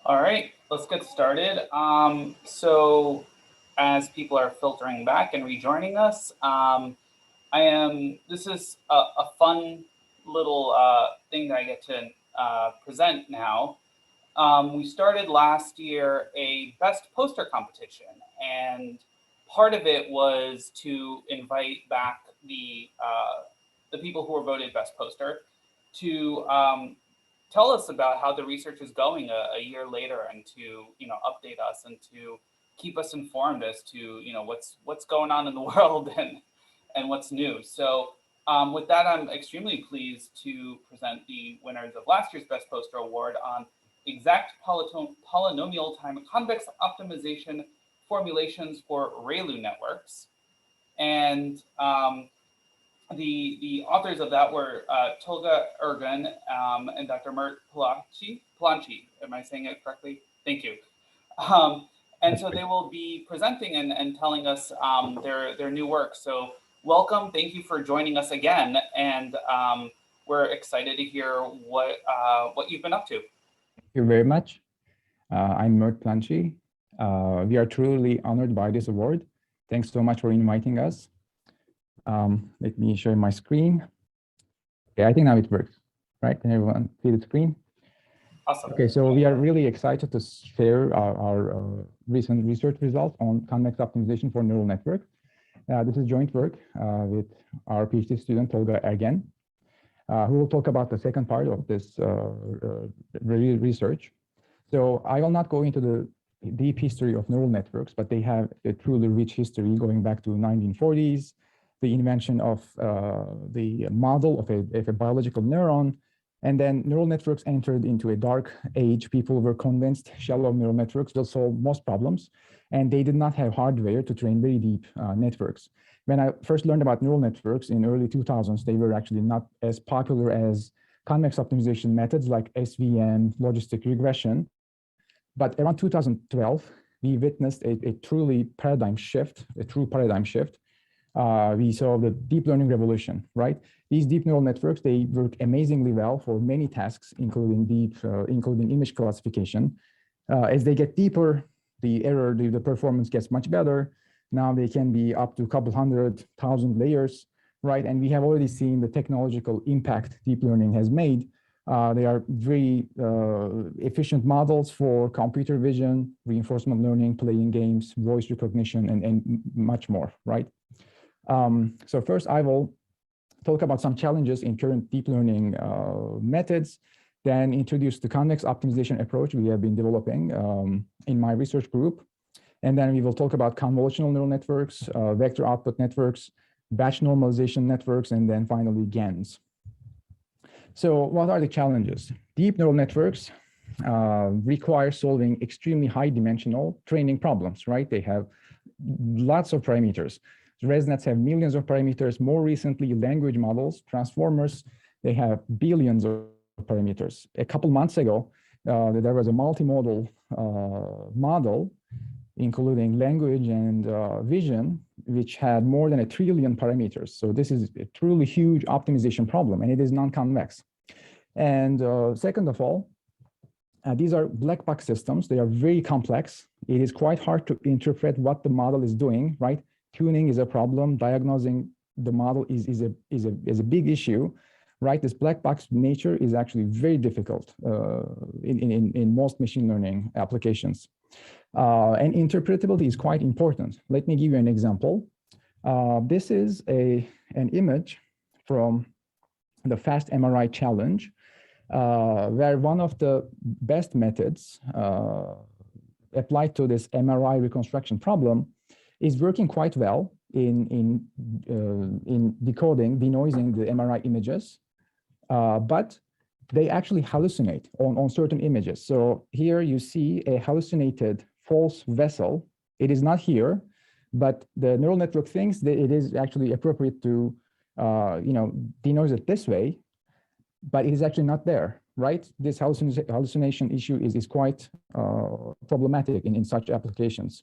All right, let's get started. So as people are filtering back and rejoining us, this is a fun little thing that I get to present now. We started last year a best poster competition, and part of it was to invite back the people who were voted best poster to tell us about how the research is going a year later, and to update us and to keep us informed as to what's going on in the world and what's new. So with that, I'm extremely pleased to present the winners of last year's Best Poster Award on exact polynomial time convex optimization formulations for ReLU networks. And the authors of that were Tolga, Ergen, and Dr. Mert Pilanci. Am I saying it correctly? Thank you. And so they will be presenting and telling us their new work. So welcome, thank you for joining us again, and we're excited to hear what you've been up to. Thank you very much. I'm Mert Pilanci. We are truly honored by this award. Thanks so much for inviting us. Let me show you my screen. Okay, I think now it works, right? Can everyone see the screen? Awesome. Okay, so we are really excited to share our recent research results on convex optimization for neural networks. This is joint work with our PhD student, Tolga Ergen, who will talk about the second part of this research. So I will not go into the deep history of neural networks, but they have a truly rich history going back to 1940s, the invention of the model of a biological neuron. And then neural networks entered into a dark age. People were convinced shallow neural networks will solve most problems, and they did not have hardware to train very deep networks. When I first learned about neural networks in early 2000s, they were actually not as popular as convex optimization methods like SVM, logistic regression. But around 2012, we witnessed a true paradigm shift. We saw the deep learning revolution, right? These deep neural networks, they work amazingly well for many tasks, including image classification. As they get deeper, the performance gets much better. Now they can be up to a couple 100,000 layers, right? And we have already seen the technological impact deep learning has made. They are very efficient models for computer vision, reinforcement learning, playing games, voice recognition, and much more, right? So first, I will talk about some challenges in current deep learning methods, then introduce the convex optimization approach we have been developing in my research group. And then we will talk about convolutional neural networks, vector output networks, batch normalization networks, and then finally GANs. So what are the challenges? Deep neural networks require solving extremely high dimensional training problems, right? They have lots of parameters. ResNets have millions of parameters. More recently, language models, transformers, they have billions of parameters. A couple months ago, there was a multimodal model, including language and vision, which had more than 1 trillion parameters. So this is a truly huge optimization problem, and it is non-convex. And second of all, these are black box systems. They are very complex. It is quite hard to interpret what the model is doing, right? Tuning is a problem. Diagnosing the model is a big issue, right? This black box nature is actually very difficult in most machine learning applications. And interpretability is quite important. Let me give you an example. This is an image from the Fast MRI challenge, where one of the best methods applied to this MRI reconstruction problem is working quite well in decoding, denoising the MRI images, but they actually hallucinate on certain images. So here you see a hallucinated false vessel. It is not here, but the neural network thinks that it is actually appropriate to denoise it this way, but it is actually not there, right? This hallucination issue is quite problematic in such applications.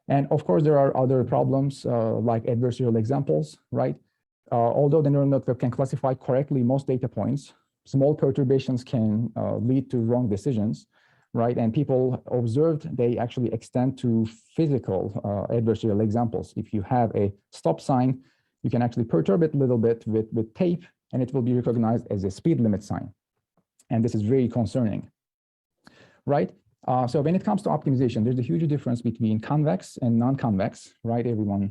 And of course, there are other problems like adversarial examples, right? Although the neural network can classify correctly most data points, small perturbations can lead to wrong decisions, right? And people observed, they actually extend to physical adversarial examples. If you have a stop sign, you can actually perturb it a little bit with tape, and it will be recognized as a speed limit sign. And this is very concerning, right? So when it comes to optimization, there's a huge difference between convex and non-convex, right? Everyone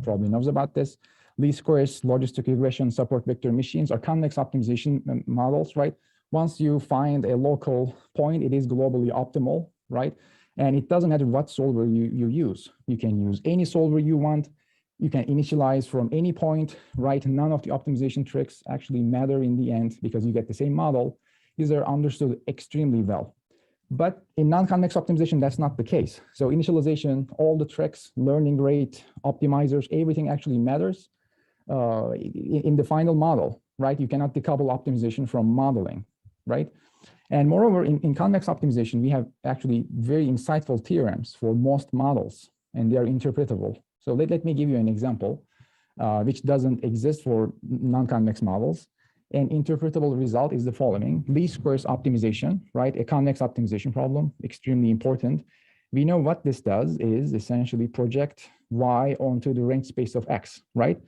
probably knows about this. Least squares, logistic regression, support vector machines are convex optimization models, right? Once you find a local point, it is globally optimal, right? And it doesn't matter what solver you use. You can use any solver you want. You can initialize from any point, right? None of the optimization tricks actually matter in the end because you get the same model. These are understood extremely well. But in non-convex optimization, that's not the case. So initialization, all the tricks, learning rate, optimizers, everything actually matters in the final model, right? You cannot decouple optimization from modeling, right? And moreover, in convex optimization, we have actually very insightful theorems for most models, and they are interpretable. So let me give you an example, which doesn't exist for non-convex models. An interpretable result is the following: least squares optimization, right? A convex optimization problem, extremely important. We know what this does is essentially project y onto the range space of x, right?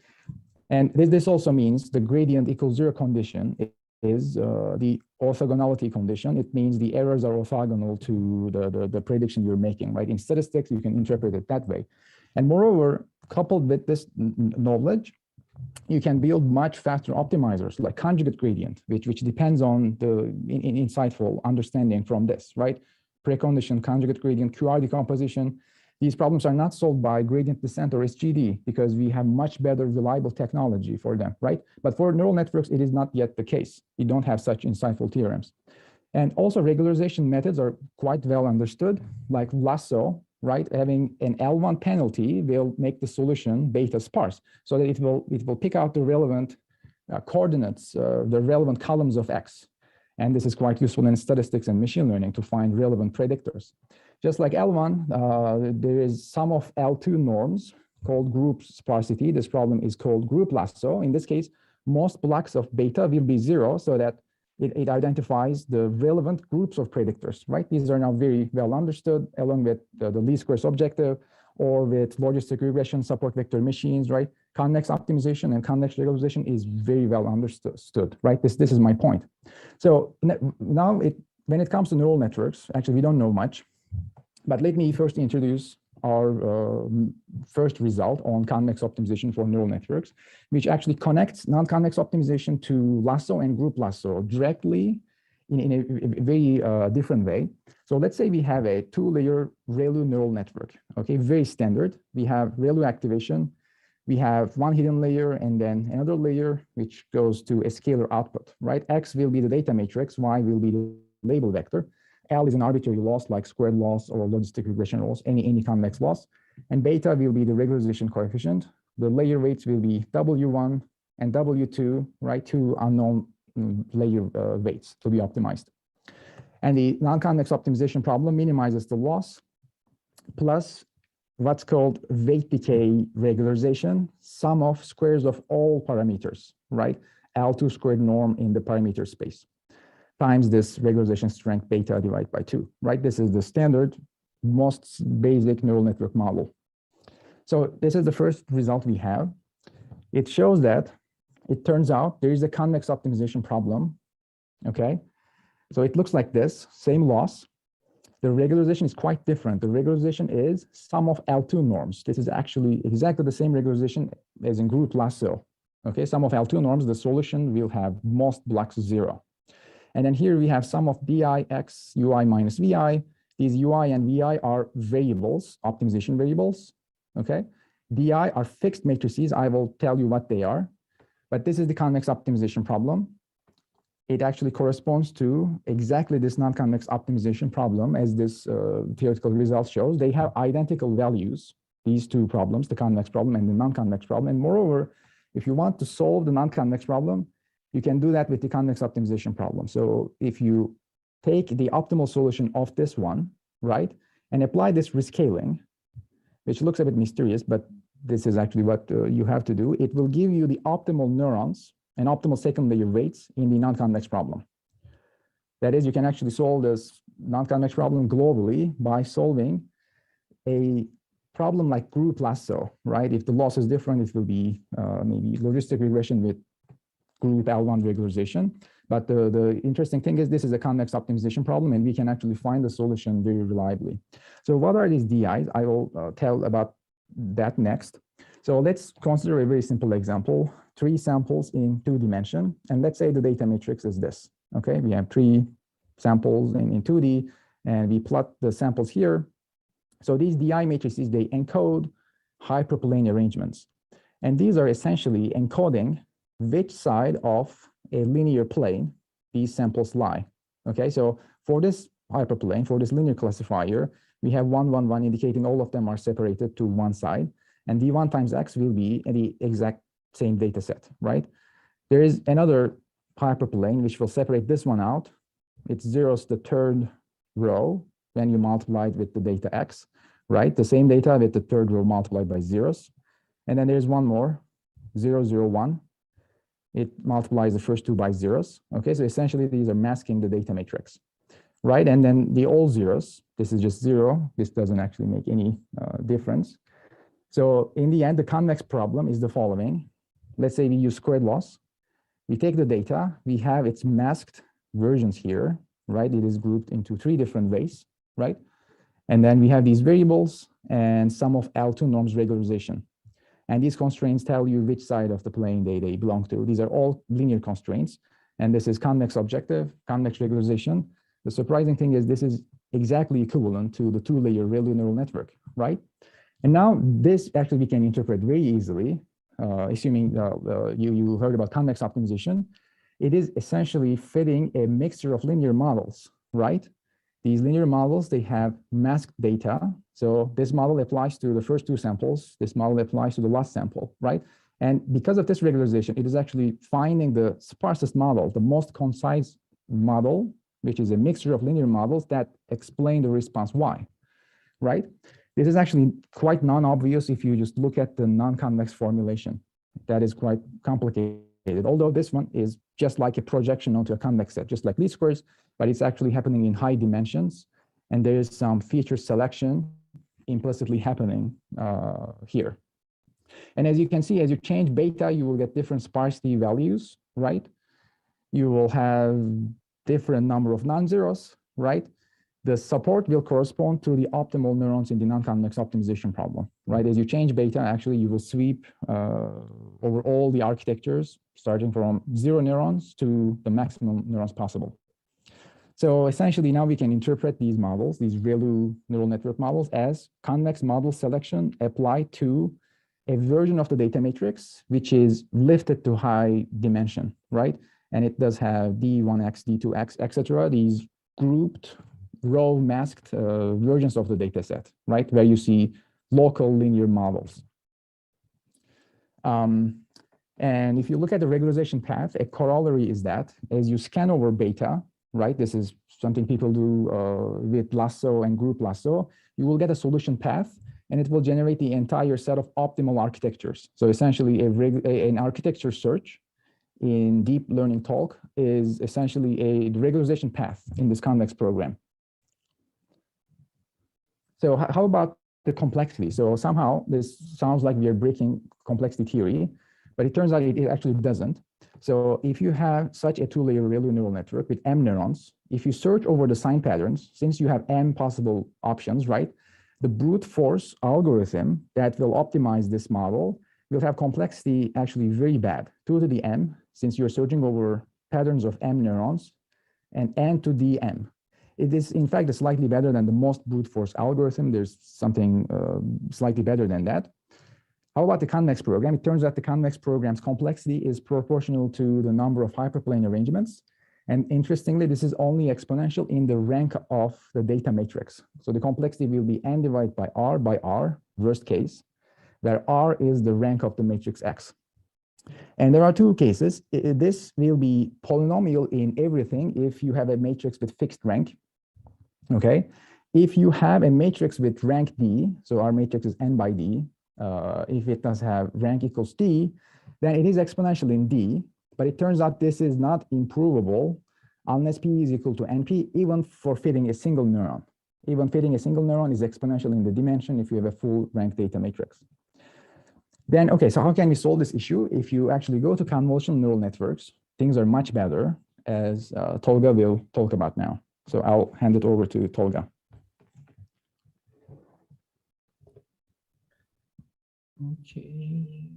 And this also means the gradient equals 0 condition is the orthogonality condition. It means the errors are orthogonal to the prediction you're making, right? In statistics, you can interpret it that way. And moreover, coupled with this knowledge, you can build much faster optimizers like conjugate gradient, which depends on the insightful understanding from this, right? Precondition, conjugate gradient, QR decomposition. These problems are not solved by gradient descent or SGD because we have much better reliable technology for them, right? But for neural networks, it is not yet the case. We don't have such insightful theorems. And also regularization methods are quite well understood, like lasso, right? Having an L1 penalty will make the solution beta sparse so that it will pick out the relevant coordinates, the relevant columns of X. And this is quite useful in statistics and machine learning to find relevant predictors. Just like L1, there is sum of L2 norms called group sparsity. This problem is called group lasso. In this case, most blocks of beta will be 0 so that it identifies the relevant groups of predictors, right? These are now very well understood along with the least squares objective or with logistic regression, support vector machines, right? Convex optimization and convex regularization is very well understood, right? This is my point. So now when it comes to neural networks, actually we don't know much, but let me first introduce our first result on convex optimization for neural networks, which actually connects non-convex optimization to lasso and group lasso directly in a very different way. So let's say we have a 2-layer ReLU neural network, okay, very standard. We have ReLU activation, we have one hidden layer and then another layer which goes to a scalar output, right? X will be the data matrix, Y will be the label vector. L is an arbitrary loss like squared loss or logistic regression loss, any convex loss. And beta will be the regularization coefficient. The layer weights will be W1 and W2, right? 2 unknown layer weights to be optimized. And the non-convex optimization problem minimizes the loss plus what's called weight decay regularization, sum of squares of all parameters, right? L2 squared norm in the parameter space, times this regularization strength beta divided by 2, right? This is the standard, most basic neural network model. So this is the first result we have. It shows that it turns out there is a convex optimization problem, okay? So it looks like this, same loss. The regularization is quite different. The regularization is sum of L2 norms. This is actually exactly the same regularization as in group lasso, okay? Sum of L2 norms, the solution will have most blocks 0. And then here we have sum of bi x ui minus vi. These ui and vi are variables, optimization variables, okay? Di are fixed matrices. I will tell you what they are, but this is the convex optimization problem. It actually corresponds to exactly this non-convex optimization problem as this theoretical result shows. They have identical values, these two problems, the convex problem and the non-convex problem. And moreover, if you want to solve the non-convex problem, you can do that with the convex optimization problem. So if you take the optimal solution of this one, right, and apply this rescaling, which looks a bit mysterious, but this is actually what you have to do, it will give you the optimal neurons and optimal second layer weights in the non-convex problem, That is, you can actually solve this non-convex problem globally by solving a problem like group lasso, right? If the loss is different, it will be maybe logistic regression with group L1 regularization. But the interesting thing is this is a convex optimization problem, and we can actually find the solution very reliably. So what are these DIs? I will tell about that next. So let's consider a very simple example, 3 samples in 2 dimension. And let's say the data matrix is this, okay? We have 3 samples in 2D, and we plot the samples here. So these DI matrices, they encode hyperplane arrangements. And these are essentially encoding which side of a linear plane these samples lie. Okay, so for this hyperplane, for this linear classifier, we have 1, 1, 1 indicating all of them are separated to one side. And D1 times X will be the exact same data set, right? There is another hyperplane which will separate this one out. It's zeros the third row when you multiply it with the data X, right? The same data with the third row multiplied by zeros. And then there's one more, 0, 0, 1. It multiplies the first 2 by zeros. Okay, so essentially these are masking the data matrix, right? And then the all zeros, this is just 0. This doesn't actually make any difference. So in the end, the convex problem is the following. Let's say we use squared loss. We take the data, we have its masked versions here, right? It is grouped into 3 different ways, right? And then we have these variables and some of L2 norms regularization. And these constraints tell you which side of the plane they belong to. These are all linear constraints. And this is convex objective, convex regularization. The surprising thing is this is exactly equivalent to the 2-layer ReLU neural network, right? And now this actually we can interpret very easily, assuming you heard about convex optimization. It is essentially fitting a mixture of linear models, right? These linear models, they have masked data. So this model applies to the first 2 samples. This model applies to the last sample, right? And because of this regularization, it is actually finding the sparsest model, the most concise model, which is a mixture of linear models that explain the response Y, right? This is actually quite non-obvious if you just look at the non-convex formulation. That is quite complicated, although this one is just like a projection onto a convex set, just like least squares, but it's actually happening in high dimensions. And there is some feature selection implicitly happening here. And as you can see, as you change beta, you will get different sparsity values, right? You will have different number of non-zeros, right? The support will correspond to the optimal neurons in the non-convex optimization problem, right? As you change beta, actually, you will sweep over all the architectures, starting from 0 neurons to the maximum neurons possible. So essentially, now we can interpret these models, these ReLU neural network models, as convex model selection applied to a version of the data matrix, which is lifted to high dimension, right? And it does have D1x, D2x, etc. These grouped row masked versions of the data set, right? Where you see local linear models. And if you look at the regularization path, a corollary is that as you scan over beta, right? This is something people do with lasso and group lasso, you will get a solution path and it will generate the entire set of optimal architectures. So essentially an architecture search in deep learning talk is essentially a regularization path in this convex program. So how about the complexity? So somehow this sounds like we are breaking complexity theory, but it turns out it actually doesn't. So if you have such a 2-layer ReLU neural network with M neurons, if you search over the sign patterns, since you have M possible options, right? The brute force algorithm that will optimize this model will have complexity actually very bad, 2 to the M, since you're searching over patterns of M neurons, and N to the M. It is, in fact, slightly better than the most brute force algorithm. There's something slightly better than that. How about the convex program? It turns out the convex program's complexity is proportional to the number of hyperplane arrangements. And interestingly, this is only exponential in the rank of the data matrix. So the complexity will be n divided by R, worst case, where R is the rank of the matrix X. And there are 2 cases. This will be polynomial in everything if you have a matrix with fixed rank, okay? If you have a matrix with rank D, so our matrix is n by D, if it does have rank equals D, then it is exponential in D, but it turns out this is not improvable unless P is equal to NP, even for fitting a single neuron. Even fitting a single neuron is exponential in the dimension if you have a full rank data matrix. Then, okay, so how can we solve this issue? If you actually go to convolutional neural networks, things are much better, as Tolga will talk about now. So I'll hand it over to Tolga. Okay.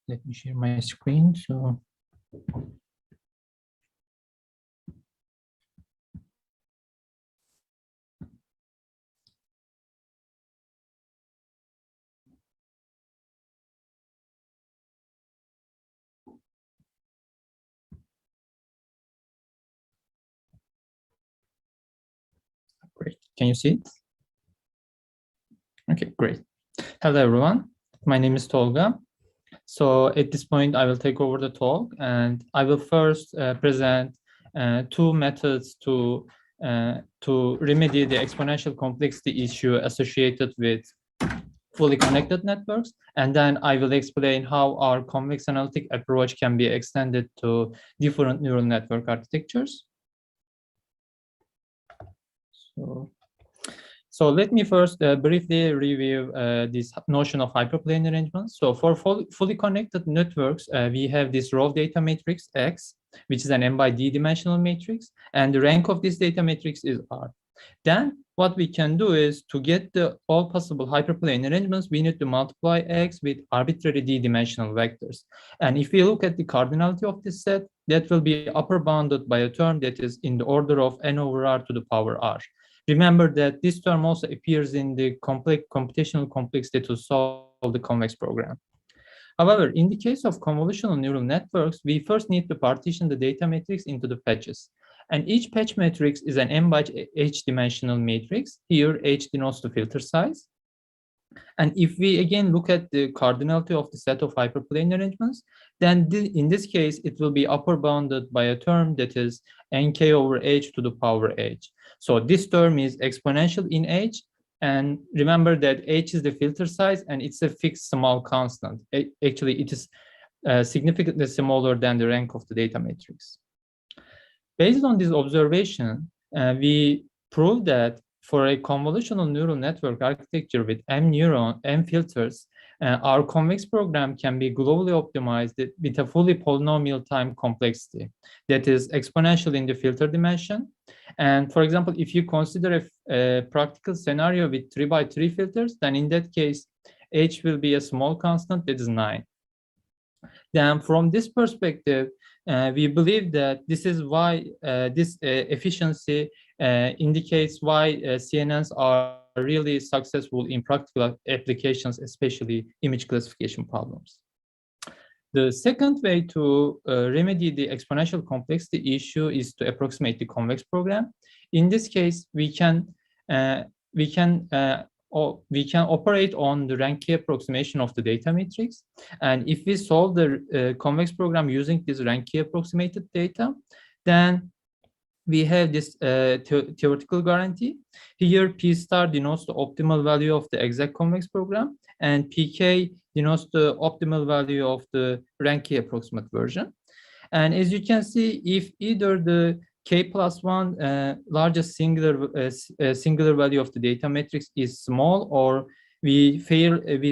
Let me share my screen. So great. Can you see it? Okay, great. Hello, everyone. My name is Tolga. So at this point, I will take over the talk, and I will first present two methods to remedy the exponential complexity issue associated with fully connected networks. And then I will explain how our convex analytic approach can be extended to different neural network architectures. So let me first briefly review this notion of hyperplane arrangements. So for fully connected networks, we have this raw data matrix X, which is an n by d dimensional matrix, and the rank of this data matrix is R. Then what we can do is, to get the all possible hyperplane arrangements, we need to multiply X with arbitrary d-dimensional vectors. And if we look at the cardinality of this set, that will be upper bounded by a term that is in the order of n over R to the power R. Remember that this term also appears in the computational complexity to solve the convex program. However, in the case of convolutional neural networks, we first need to partition the data matrix into the patches. And each patch matrix is an n by h dimensional matrix. Here, h denotes the filter size. And if we again look at the cardinality of the set of hyperplane arrangements, then in this case, it will be upper bounded by a term that is nk over h to the power h. So this term is exponential in h. And remember that h is the filter size, and it's a fixed small constant. Actually, it is significantly smaller than the rank of the data matrix. Based on this observation, we proved that for a convolutional neural network architecture with m filters, our convex program can be globally optimized with a fully polynomial time complexity that is exponential in the filter dimension. And for example, if you consider a practical scenario with 3 by 3 filters, then in that case, h will be a small constant that is 9. Then from this perspective, we believe that this is why this efficiency indicates why CNNs are really successful in practical applications, especially image classification problems. The second way to remedy the exponential complexity issue is to approximate the convex program. In this case, we can operate on the rank key approximation of the data matrix. And if we solve the convex program using this rank key approximated data, then we have this theoretical guarantee. Here, P star denotes the optimal value of the exact convex program, and PK denotes the optimal value of the rank key approximate version. And as you can see, if either the k plus 1 largest singular value of the data matrix is small, or we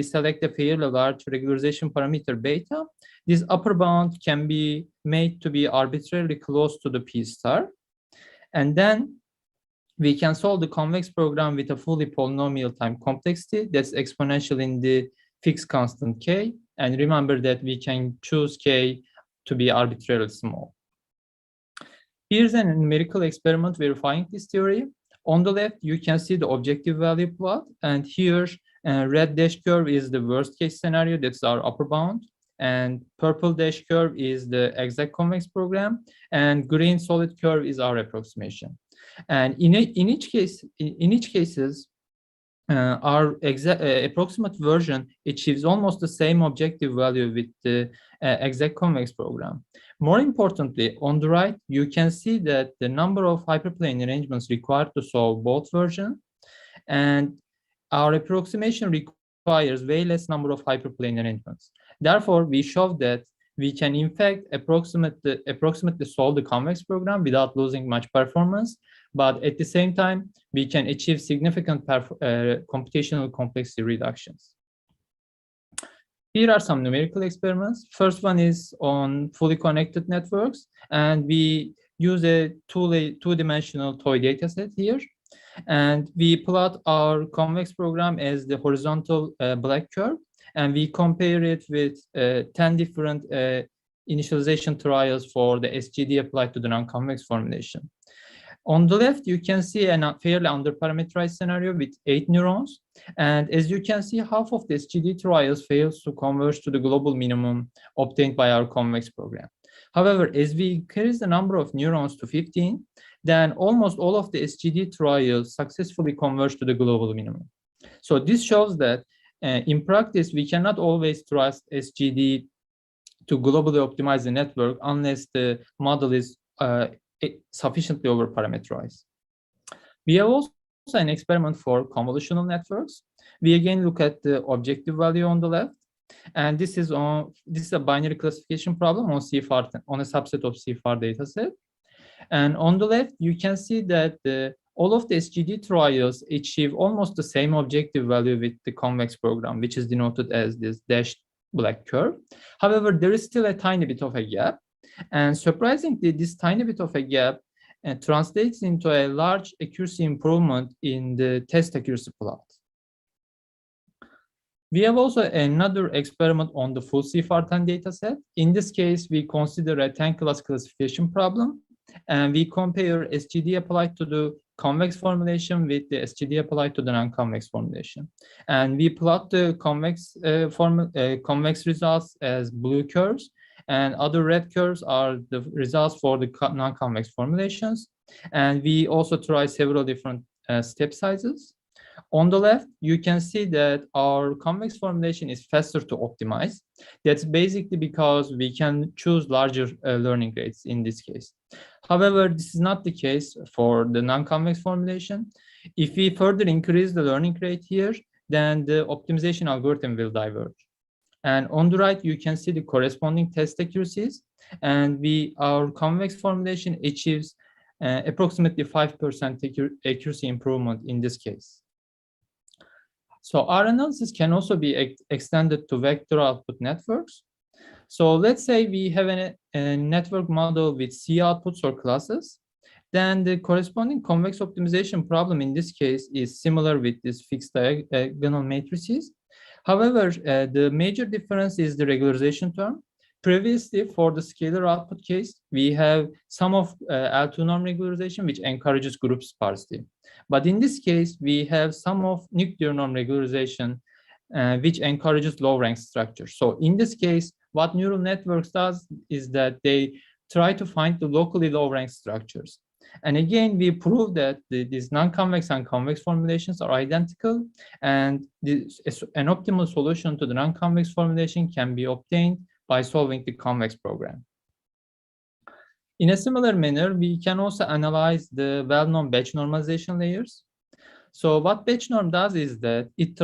select a fairly large regularization parameter beta, this upper bound can be made to be arbitrarily close to the P star. And then we can solve the convex program with a fully polynomial time complexity that's exponential in the fixed constant k. And remember that we can choose k to be arbitrarily small. Here's a numerical experiment verifying this theory. On the left, you can see the objective value plot. And here, red dash curve is the worst case scenario. That's our upper bound. And purple dash curve is the exact convex program. And green solid curve is our approximation. And in each cases, our approximate version achieves almost the same objective value with the exact convex program. More importantly, on the right, you can see that the number of hyperplane arrangements required to solve both versions, and our approximation requires way less number of hyperplane arrangements. Therefore, we show that we can in fact approximately solve the convex program without losing much performance, but at the same time, we can achieve significant computational complexity reductions. Here are some numerical experiments. First one is on fully connected networks, and we use a two-dimensional toy dataset here. And we plot our convex program as the horizontal black curve, and we compare it with 10 different initialization trials for the SGD applied to the non-convex formulation. On the left, you can see a fairly underparameterized scenario with 8 neurons. And as you can see, half of the SGD trials fails to converge to the global minimum obtained by our convex program. However, as we increase the number of neurons to 15, then almost all of the SGD trials successfully converge to the global minimum. So this shows that in practice, we cannot always trust SGD to globally optimize the network unless the model is sufficiently over-parameterized. We have also an experiment for convolutional networks. We again look at the objective value on the left, and this is a binary classification problem on CFR, on a subset of CFR dataset. And on the left, you can see that all of the SGD trials achieve almost the same objective value with the convex program, which is denoted as this dashed black curve. However, there is still a tiny bit of a gap. And surprisingly, this tiny bit of a gap translates into a large accuracy improvement in the test accuracy plot. We have also another experiment on the full CFR10 dataset. In this case, we consider a 10-class classification problem, and we compare SGD applied to the convex formulation with the SGD applied to the non-convex formulation. And we plot the convex results as blue curves, and other red curves are the results for the non-convex formulations. And we also try several different step sizes. On the left, you can see that our convex formulation is faster to optimize. That's basically because we can choose larger learning rates in this case. However, this is not the case for the non-convex formulation. If we further increase the learning rate here, then the optimization algorithm will diverge. And on the right, you can see the corresponding test accuracies. And our convex formulation achieves approximately 5% accuracy improvement in this case. So our analysis can also be extended to vector output networks. So let's say we have a network model with C outputs or classes. Then the corresponding convex optimization problem in this case is similar with these fixed diagonal matrices. However, the major difference is the regularization term. Previously, for the scalar output case, we have some of L2 norm regularization, which encourages group sparsity. But in this case, we have some of nuclear norm regularization, which encourages low rank structures. So in this case, what neural networks does is that they try to find the locally low rank structures. And again, we prove that these non-convex and convex formulations are identical, and an optimal solution to the non-convex formulation can be obtained by solving the convex program. In a similar manner, we can also analyze the well-known batch normalization layers. So what batch norm does is that it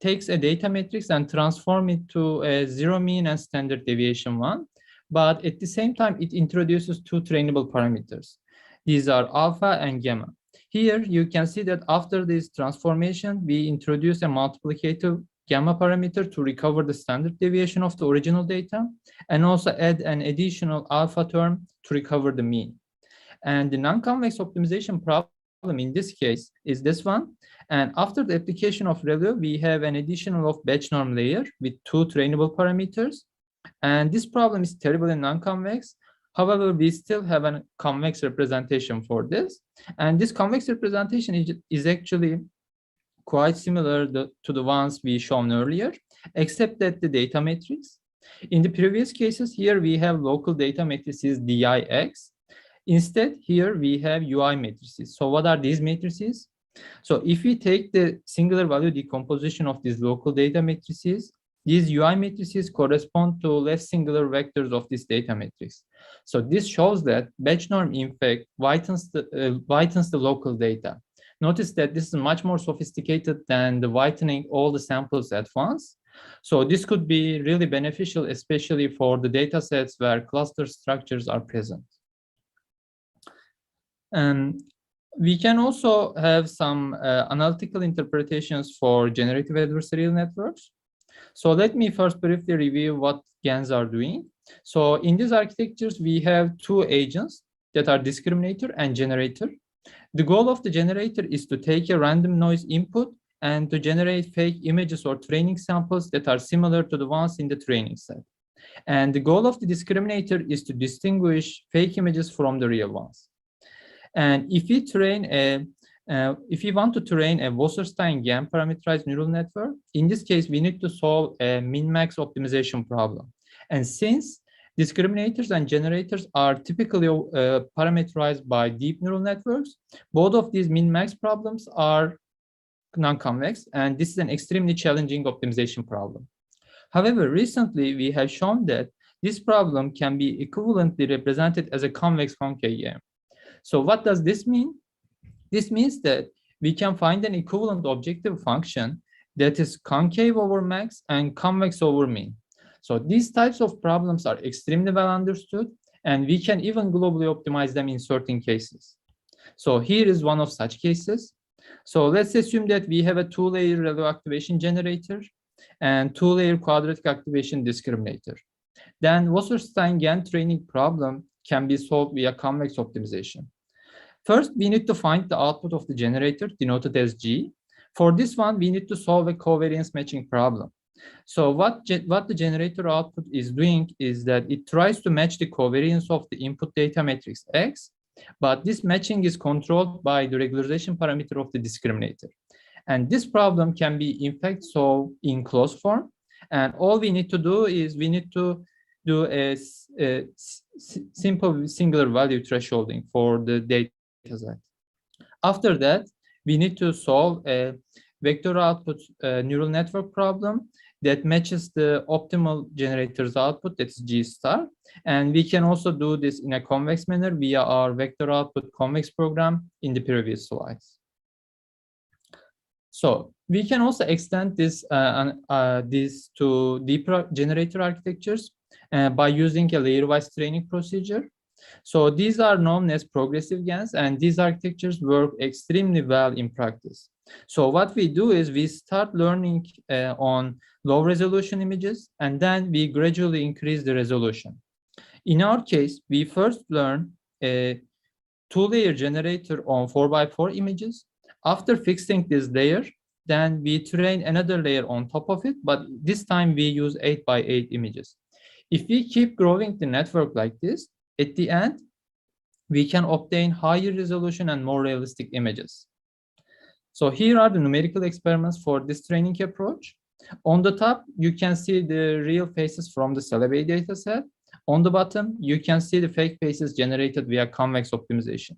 takes a data matrix and transforms it to a zero mean and standard deviation one, but at the same time, it introduces two trainable parameters. These are alpha and gamma. Here, you can see that after this transformation, we introduce a multiplicative gamma parameter to recover the standard deviation of the original data, and also add an additional alpha term to recover the mean. And the non-convex optimization problem in this case is this one. And after the application of ReLU, we have an additional of batch norm layer with two trainable parameters. And this problem is terrible in non-convex. However, we still have a convex representation for this. And this convex representation is actually quite similar to the ones we shown earlier, except that the data matrix. In the previous cases, here we have local data matrices DIX. Instead, here we have UI matrices. So what are these matrices? So if we take the singular value decomposition of these local data matrices, these UI matrices correspond to less singular vectors of this data matrix. So this shows that batch norm, in fact, whitens the local data. Notice that this is much more sophisticated than the whitening all the samples at once. So this could be really beneficial, especially for the data sets where cluster structures are present. We can also have some analytical interpretations for generative adversarial networks. So let me first briefly review what GANs are doing. So in these architectures, we have two agents that are discriminator and generator. The goal of the generator is to take a random noise input and to generate fake images or training samples that are similar to the ones in the training set. And the goal of the discriminator is to distinguish fake images from the real ones. And if we train if we want to train a Wasserstein GAN parameterized neural network, in this case, we need to solve a min-max optimization problem. And since discriminators and generators are typically parameterized by deep neural networks, both of these min-max problems are non-convex, and this is an extremely challenging optimization problem. However, recently, we have shown that this problem can be equivalently represented as a convex-concave GAN. So what does this mean? This means that we can find an equivalent objective function that is concave over max and convex over mean. So these types of problems are extremely well understood, and we can even globally optimize them in certain cases. So here is one of such cases. So let's assume that we have a two-layer ReLU activation generator and two-layer quadratic activation discriminator. Then Wasserstein GAN training problem can be solved via convex optimization. First, we need to find the output of the generator, denoted as G. For this one, we need to solve a covariance matching problem. So what the generator output is doing is that it tries to match the covariance of the input data matrix X, but this matching is controlled by the regularization parameter of the discriminator. And this problem can be, in fact, solved in closed form. And all we need to do is we need to do a simple singular value thresholding for the data set. After that, we need to solve a vector output neural network problem that matches the optimal generator's output, that's G star. And we can also do this in a convex manner via our vector output convex program in the previous slides. So we can also extend this, to deeper generator architectures by using a layer-wise training procedure. So these are known as progressive GANs, and these architectures work extremely well in practice. So what we do is we start learning on low resolution images, and then we gradually increase the resolution. In our case, we first learn a two-layer generator on 4x4 images. After fixing this layer, then we train another layer on top of it, but this time we use 8x8 images. If we keep growing the network like this, at the end, we can obtain higher resolution and more realistic images. So here are the numerical experiments for this training approach. On the top, you can see the real faces from the Celebay dataset. On the bottom, you can see the fake faces generated via convex optimization.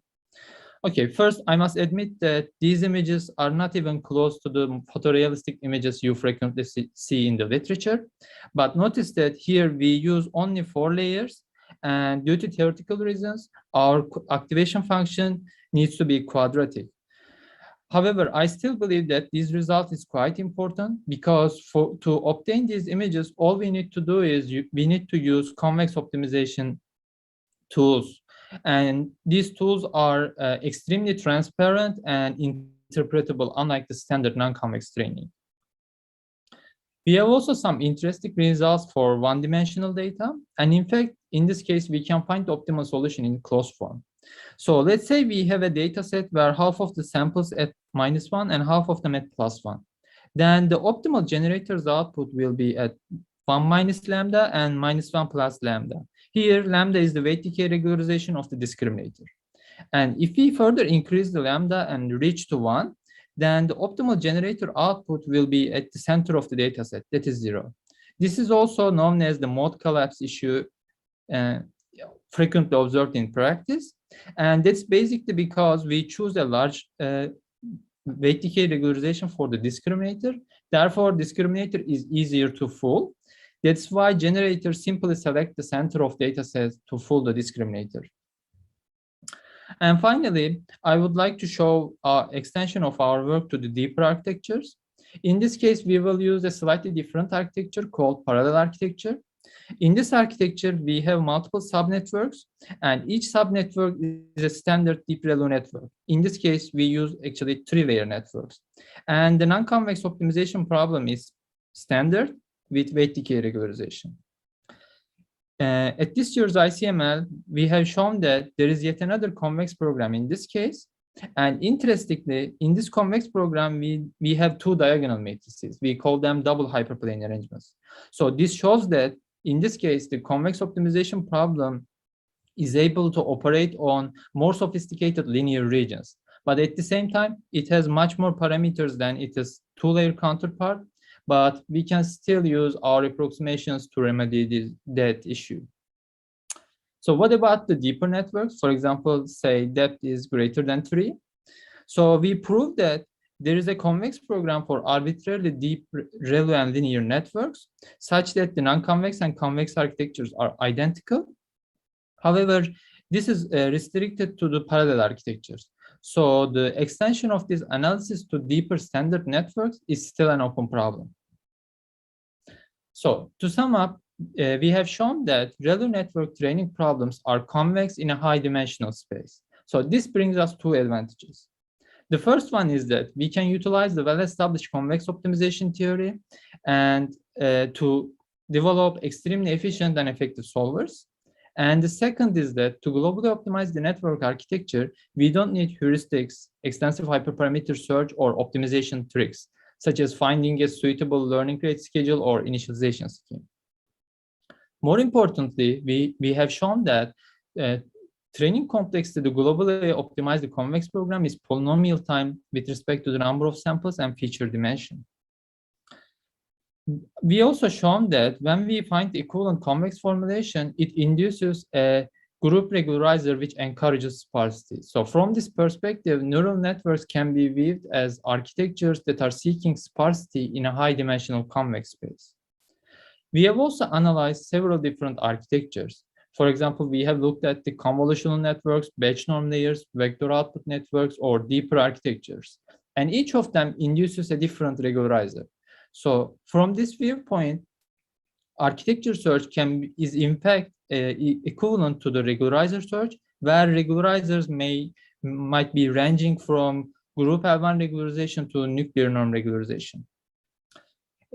Okay, first, I must admit that these images are not even close to the photorealistic images you frequently see in the literature. But notice that here we use only 4 layers, and due to theoretical reasons, our activation function needs to be quadratic. However, I still believe that this result is quite important, because to obtain these images, all we need to do is we need to use convex optimization tools. And these tools are extremely transparent and interpretable, unlike the standard non-convex training. We have also some interesting results for one-dimensional data. And in fact, in this case, we can find the optimal solution in closed form. So let's say we have a data set where half of the samples at -1 and half of them at +1. Then the optimal generator's output will be at 1 minus lambda and -1 plus lambda. Here, lambda is the weight decay regularization of the discriminator. And if we further increase the lambda and reach to 1, then the optimal generator output will be at the center of the data set, that is 0. This is also known as the mode collapse issue, frequently observed in practice. And that's basically because we choose a large weight decay regularization for the discriminator. Therefore, discriminator is easier to fool. That's why generators simply select the center of data sets to fool the discriminator. And finally, I would like to show an extension of our work to the deeper architectures. In this case, we will use a slightly different architecture called parallel architecture. In this architecture, we have multiple subnetworks, and each subnetwork is a standard deep ReLU network. In this case, we use actually 3-layer networks. And the non-convex optimization problem is standard with weight decay regularization. At this year's ICML, we have shown that there is yet another convex program in this case. And interestingly, in this convex program, we have 2 diagonal matrices. We call them double hyperplane arrangements. So this shows that in this case, the convex optimization problem is able to operate on more sophisticated linear regions. But at the same time, it has much more parameters than its 2-layer counterpart. But we can still use our approximations to remedy that issue. So what about the deeper networks? For example, say depth is greater than 3. So we proved that there is a convex program for arbitrarily deep ReLU and linear networks, such that the non-convex and convex architectures are identical. However, this is restricted to the parallel architectures. So the extension of this analysis to deeper standard networks is still an open problem. So to sum up, we have shown that ReLU network training problems are convex in a high-dimensional space. So this brings us 2 advantages. The first one is that we can utilize the well-established convex optimization theory and to develop extremely efficient and effective solvers. And the second is that to globally optimize the network architecture, we don't need heuristics, extensive hyperparameter search, or optimization tricks, such as finding a suitable learning rate schedule or initialization scheme. More importantly, we have shown that training complexity to globally optimize the convex program is polynomial time with respect to the number of samples and feature dimension. We also shown that when we find the equivalent convex formulation, it induces a group regularizer which encourages sparsity. So from this perspective, neural networks can be viewed as architectures that are seeking sparsity in a high-dimensional convex space. We have also analyzed several different architectures. For example, we have looked at the convolutional networks, batch norm layers, vector output networks, or deeper architectures. And each of them induces a different regularizer. So from this viewpoint, architecture search is in fact equivalent to the regularizer search, where regularizers might be ranging from group L1 regularization to nuclear norm regularization.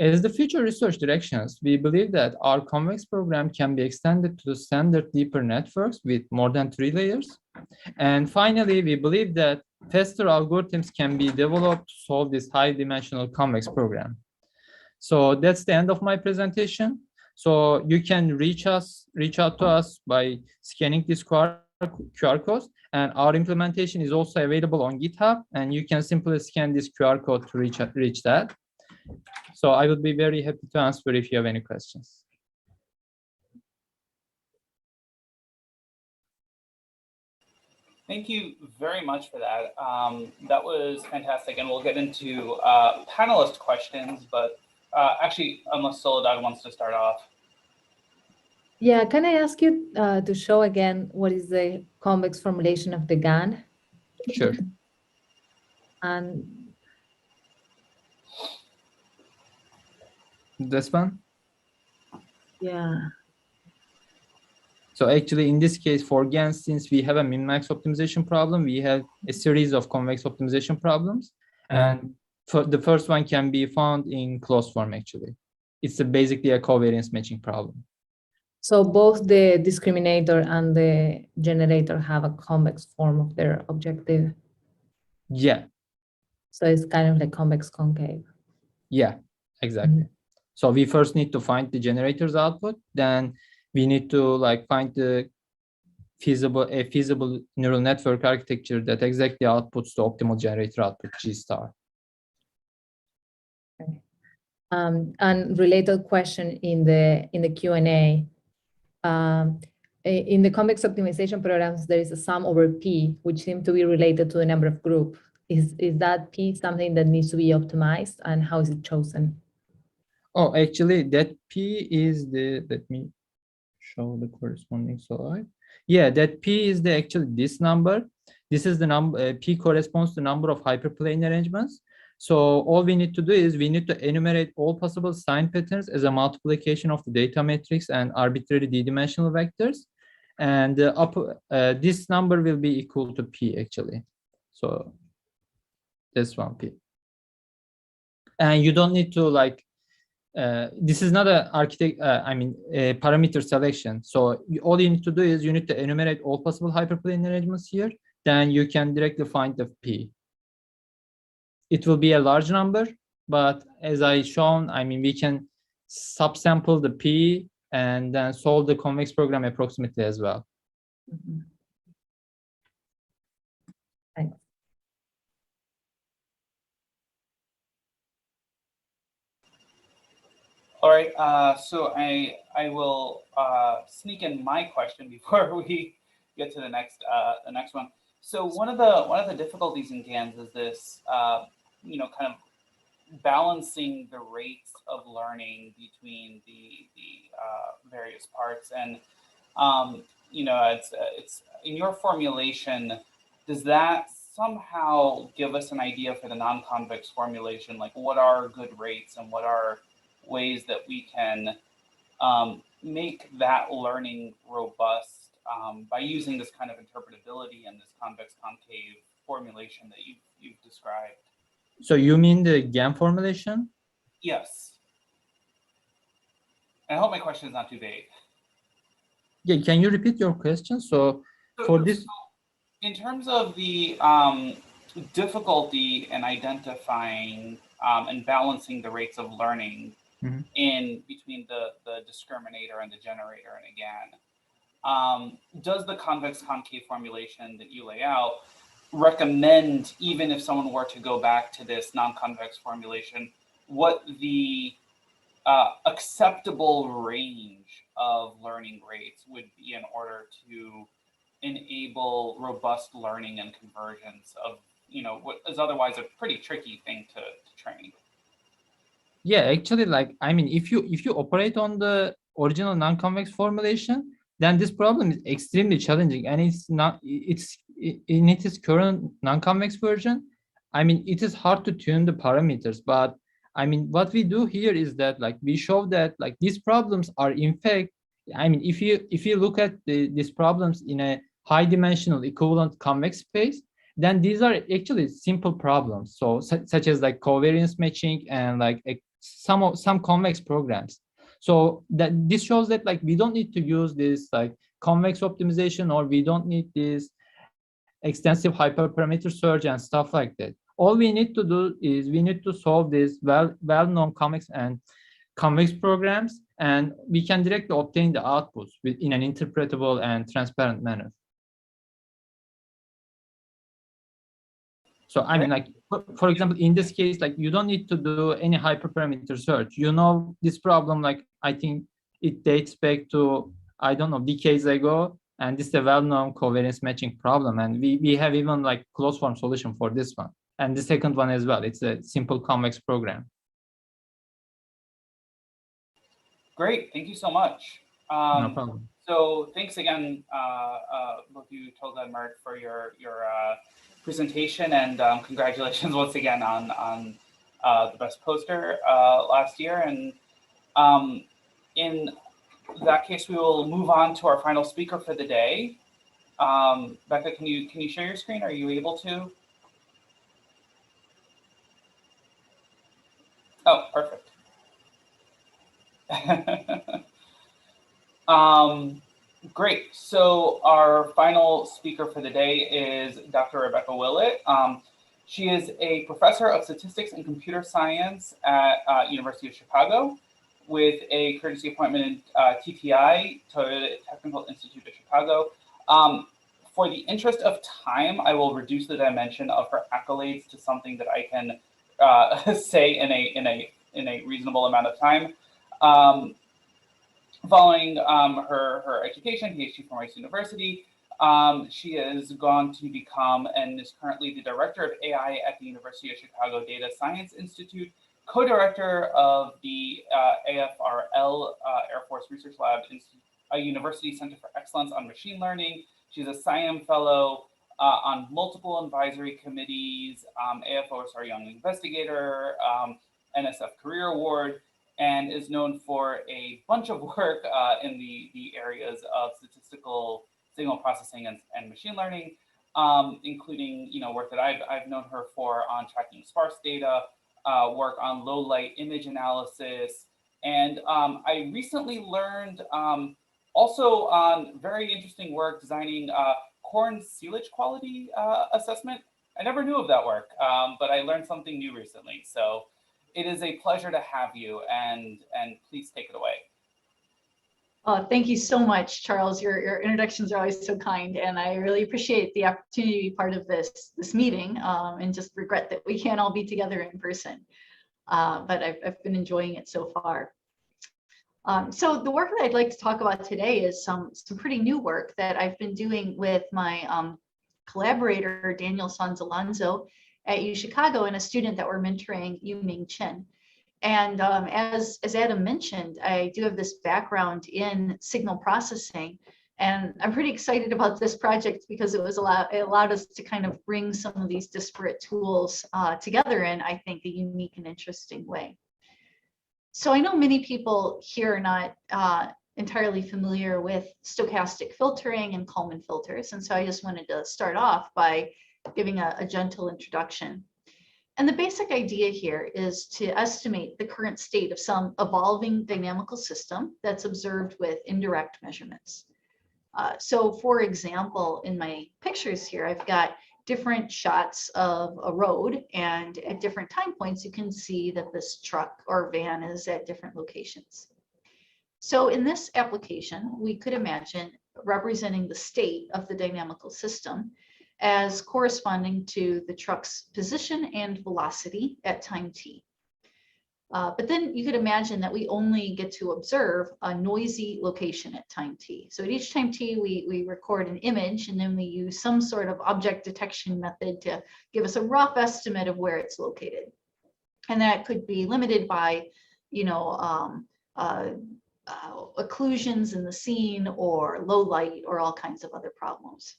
As the future research directions, we believe that our convex program can be extended to the standard deeper networks with more than 3 layers. And finally, we believe that faster algorithms can be developed to solve this high-dimensional convex program. So that's the end of my presentation. So you can reach out to us by scanning this QR code, and our implementation is also available on GitHub, and you can simply scan this QR code to reach that. So I would be very happy to answer if you have any questions. Thank you very much for that. That was fantastic, and we'll get into panelist questions, but actually, unless Soledad wants to start off. Yeah, can I ask you to show again what is the convex formulation of the GAN? Sure. And This one? yeah. So actually, in this case, for GAN, since we have a min-max optimization problem, we have a series of convex optimization problems. And the first one can be found in closed form, actually. It's basically a covariance matching problem. So both the discriminator and the generator have a convex form of their objective. Yeah. So it's kind of like convex concave. Yeah, exactly. So we first need to find the generator's output, then we need to find the feasible neural network architecture that exactly outputs the optimal generator output G star. Okay. And related question in the Q&A. In the convex optimization programs, there is a sum over P, which seem to be related to the number of groups. Is that P something that needs to be optimized, and how is it chosen? Oh, actually, that P is the, let me show the corresponding slide. Yeah, that P is the actually this number. This is the number, P corresponds to number of hyperplane arrangements. So all we need to do is we need to enumerate all possible sign patterns as a multiplication of the data matrix and arbitrary d-dimensional vectors. And this number will be equal to P actually. So this one P. And you don't need to like, this is not a parameter selection. So all you need to do is you need to enumerate all possible hyperplane arrangements here. Then you can directly find the P. It will be a large number, but as I shown, we can subsample the P and then solve the convex program approximately as well. Mhm. Thanks. All right, so I will sneak in my question before we get to the next one. So one of the difficulties in GANs is this, kind of balancing the rates of learning between the various parts, and it's in your formulation. Does that somehow give us an idea for the non-convex formulation, like what are good rates and what are ways that we can make that learning robust by using this kind of interpretability and this convex concave formulation that you've described? So you mean the GAN formulation? Yes. I hope my question is not too vague. Yeah, can you repeat your question? So for this, in terms of the difficulty in identifying and balancing the rates of learning in between the discriminator and the generator, and again, does the convex concave formulation that you lay out recommend, even if someone were to go back to this non-convex formulation, what the acceptable range of learning rates would be in order to enable robust learning and convergence of, what is otherwise a pretty tricky thing to train? yeah, actually, if you operate on the original non-convex formulation, then this problem is extremely challenging, and it's in its current non-convex version. It is hard to tune the parameters, but what we do here is that we show that these problems are in fact, if you look at these problems in a high dimensional equivalent convex space, then these are actually simple problems. So such as covariance matching and some convex programs. So that this shows that we don't need to use this convex optimization, or we don't need this extensive hyperparameter search and stuff like that. All we need to do is we need to solve these well-known convex and convex programs, and we can directly obtain the outputs in an interpretable and transparent manner. So for example, in this case, you don't need to do any hyperparameter search. This problem, I think it dates back to, I don't know, decades ago, and this is a well-known covariance matching problem, and we have even closed form solution for this one, and the second one as well. It's a simple convex program. Great, thank you so much. No problem. So thanks again, both you, Tolga and Mert, for your presentation, and congratulations once again on the best poster last year. And in that case, we will move on to our final speaker for the day. Becca, can you share your screen? Are you able to? Oh, perfect. Great. So our final speaker for the day is Dr. Rebecca Willett. She is a professor of statistics and computer science at University of Chicago, with a courtesy appointment in TTI, Toyota Technical Institute of Chicago. For the interest of time, I will reduce the dimension of her accolades to something that I can say in a reasonable amount of time. Following her education, PhD from Rice University, She has gone to become and is currently the director of AI at the University of Chicago Data Science Institute, co-director of the AFRL, Air Force Research Lab, a University Center for Excellence on Machine Learning. She's a SIAM fellow on multiple advisory committees, AFOSR Young Investigator, NSF Career Award, and is known for a bunch of work in the areas of statistical signal processing and machine learning, including work that I've known her for on tracking sparse data, work on low light image analysis, and I recently learned also on very interesting work designing corn silage quality assessment. I never knew of that work, but I learned something new recently. So it is a pleasure to have you, and please take it away. Thank you so much, Charles. Your introductions are always so kind, and I really appreciate the opportunity to be part of this meeting, and just regret that we can't all be together in person. But I've been enjoying it so far. So the work that I'd like to talk about today is some pretty new work that I've been doing with my collaborator, Daniel Sanz Alonso at UChicago, and a student that we're mentoring, Yu-Ming Chen. And as Adam mentioned, I do have this background in signal processing, and I'm pretty excited about this project because it allowed us to kind of bring some of these disparate tools together in, I think, a unique and interesting way. So I know many people here are not entirely familiar with stochastic filtering and Kalman filters, and so I just wanted to start off by giving a gentle introduction. And the basic idea here is to estimate the current state of some evolving dynamical system that's observed with indirect measurements. So for example, in my pictures here, I've got different shots of a road, and at different time points, you can see that this truck or van is at different locations. So in this application, we could imagine representing the state of the dynamical system as corresponding to the truck's position and velocity at time t. But then you could imagine that we only get to observe a noisy location at time t. So at each time t, we record an image, and then we use some sort of object detection method to give us a rough estimate of where it's located. And that could be limited by, occlusions in the scene or low light or all kinds of other problems.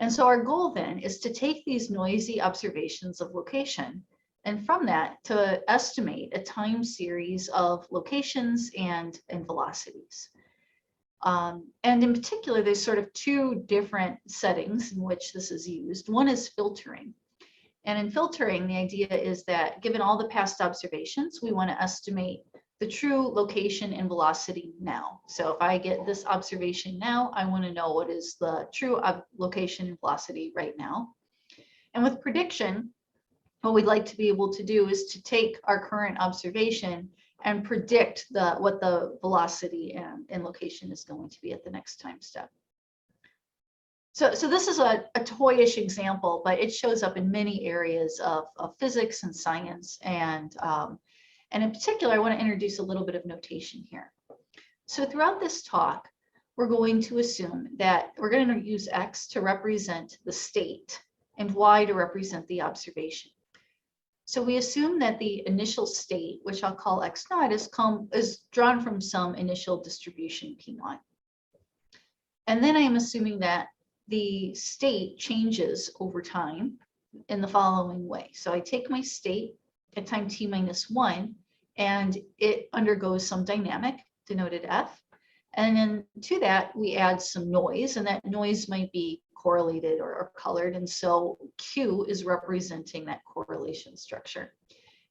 And so our goal then is to take these noisy observations of location, and from that to estimate a time series of locations and velocities. And in particular, there's sort of two different settings in which this is used. One is filtering. And in filtering, the idea is that given all the past observations, we want to estimate the true location and velocity now. So if I get this observation now, I want to know what is the true location and velocity right now. And with prediction, what we'd like to be able to do is to take our current observation and predict what the velocity and location is going to be at the next time step. So this is a toyish example, but it shows up in many areas of physics and science, and in particular, I want to introduce a little bit of notation here. So throughout this talk, we're going to assume that we're going to use X to represent the state and Y to represent the observation. So we assume that the initial state, which I'll call X naught, is drawn from some initial distribution P naught. And then I am assuming that the state changes over time in the following way. So I take my state at time t minus 1, and it undergoes some dynamic denoted F. And then to that, we add some noise, and that noise might be correlated or colored. And so Q is representing that correlation structure.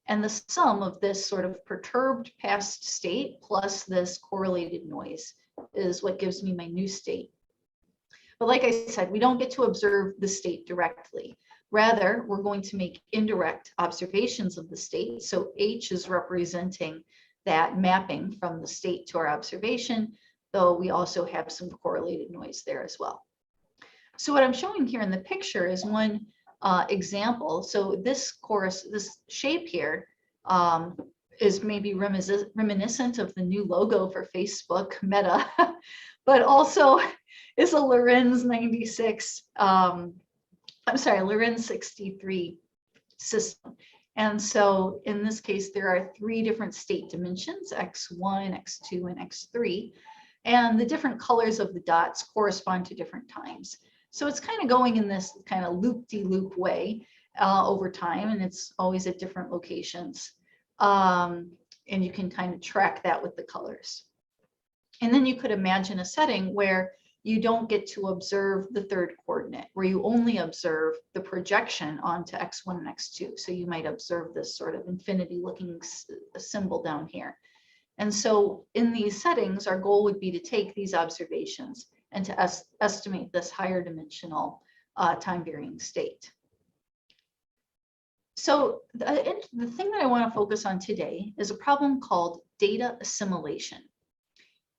And the sum of this sort of perturbed past state plus this correlated noise is what gives me my new state. But like I said, we don't get to observe the state directly. Rather, we're going to make indirect observations of the state. So H is representing that mapping from the state to our observation, though we also have some correlated noise there as well. So what I'm showing here in the picture is one example. So this shape here is maybe reminiscent of the new logo for Facebook, Meta, but also is a Lorenz 96, I'm sorry, Lorenz 63 system. And so in this case, there are 3 different state dimensions, x1, x2, and x3. And the different colors of the dots correspond to different times. So it's kind of going in this kind of loop-de-loop way over time, and it's always at different locations. And you can kind of track that with the colors. And then you could imagine a setting where you don't get to observe the 3rd coordinate, where you only observe the projection onto x1 and x2. So you might observe this sort of infinity looking symbol down here. And so in these settings, our goal would be to take these observations and to estimate this higher dimensional time varying state. So the thing that I want to focus on today is a problem called data assimilation.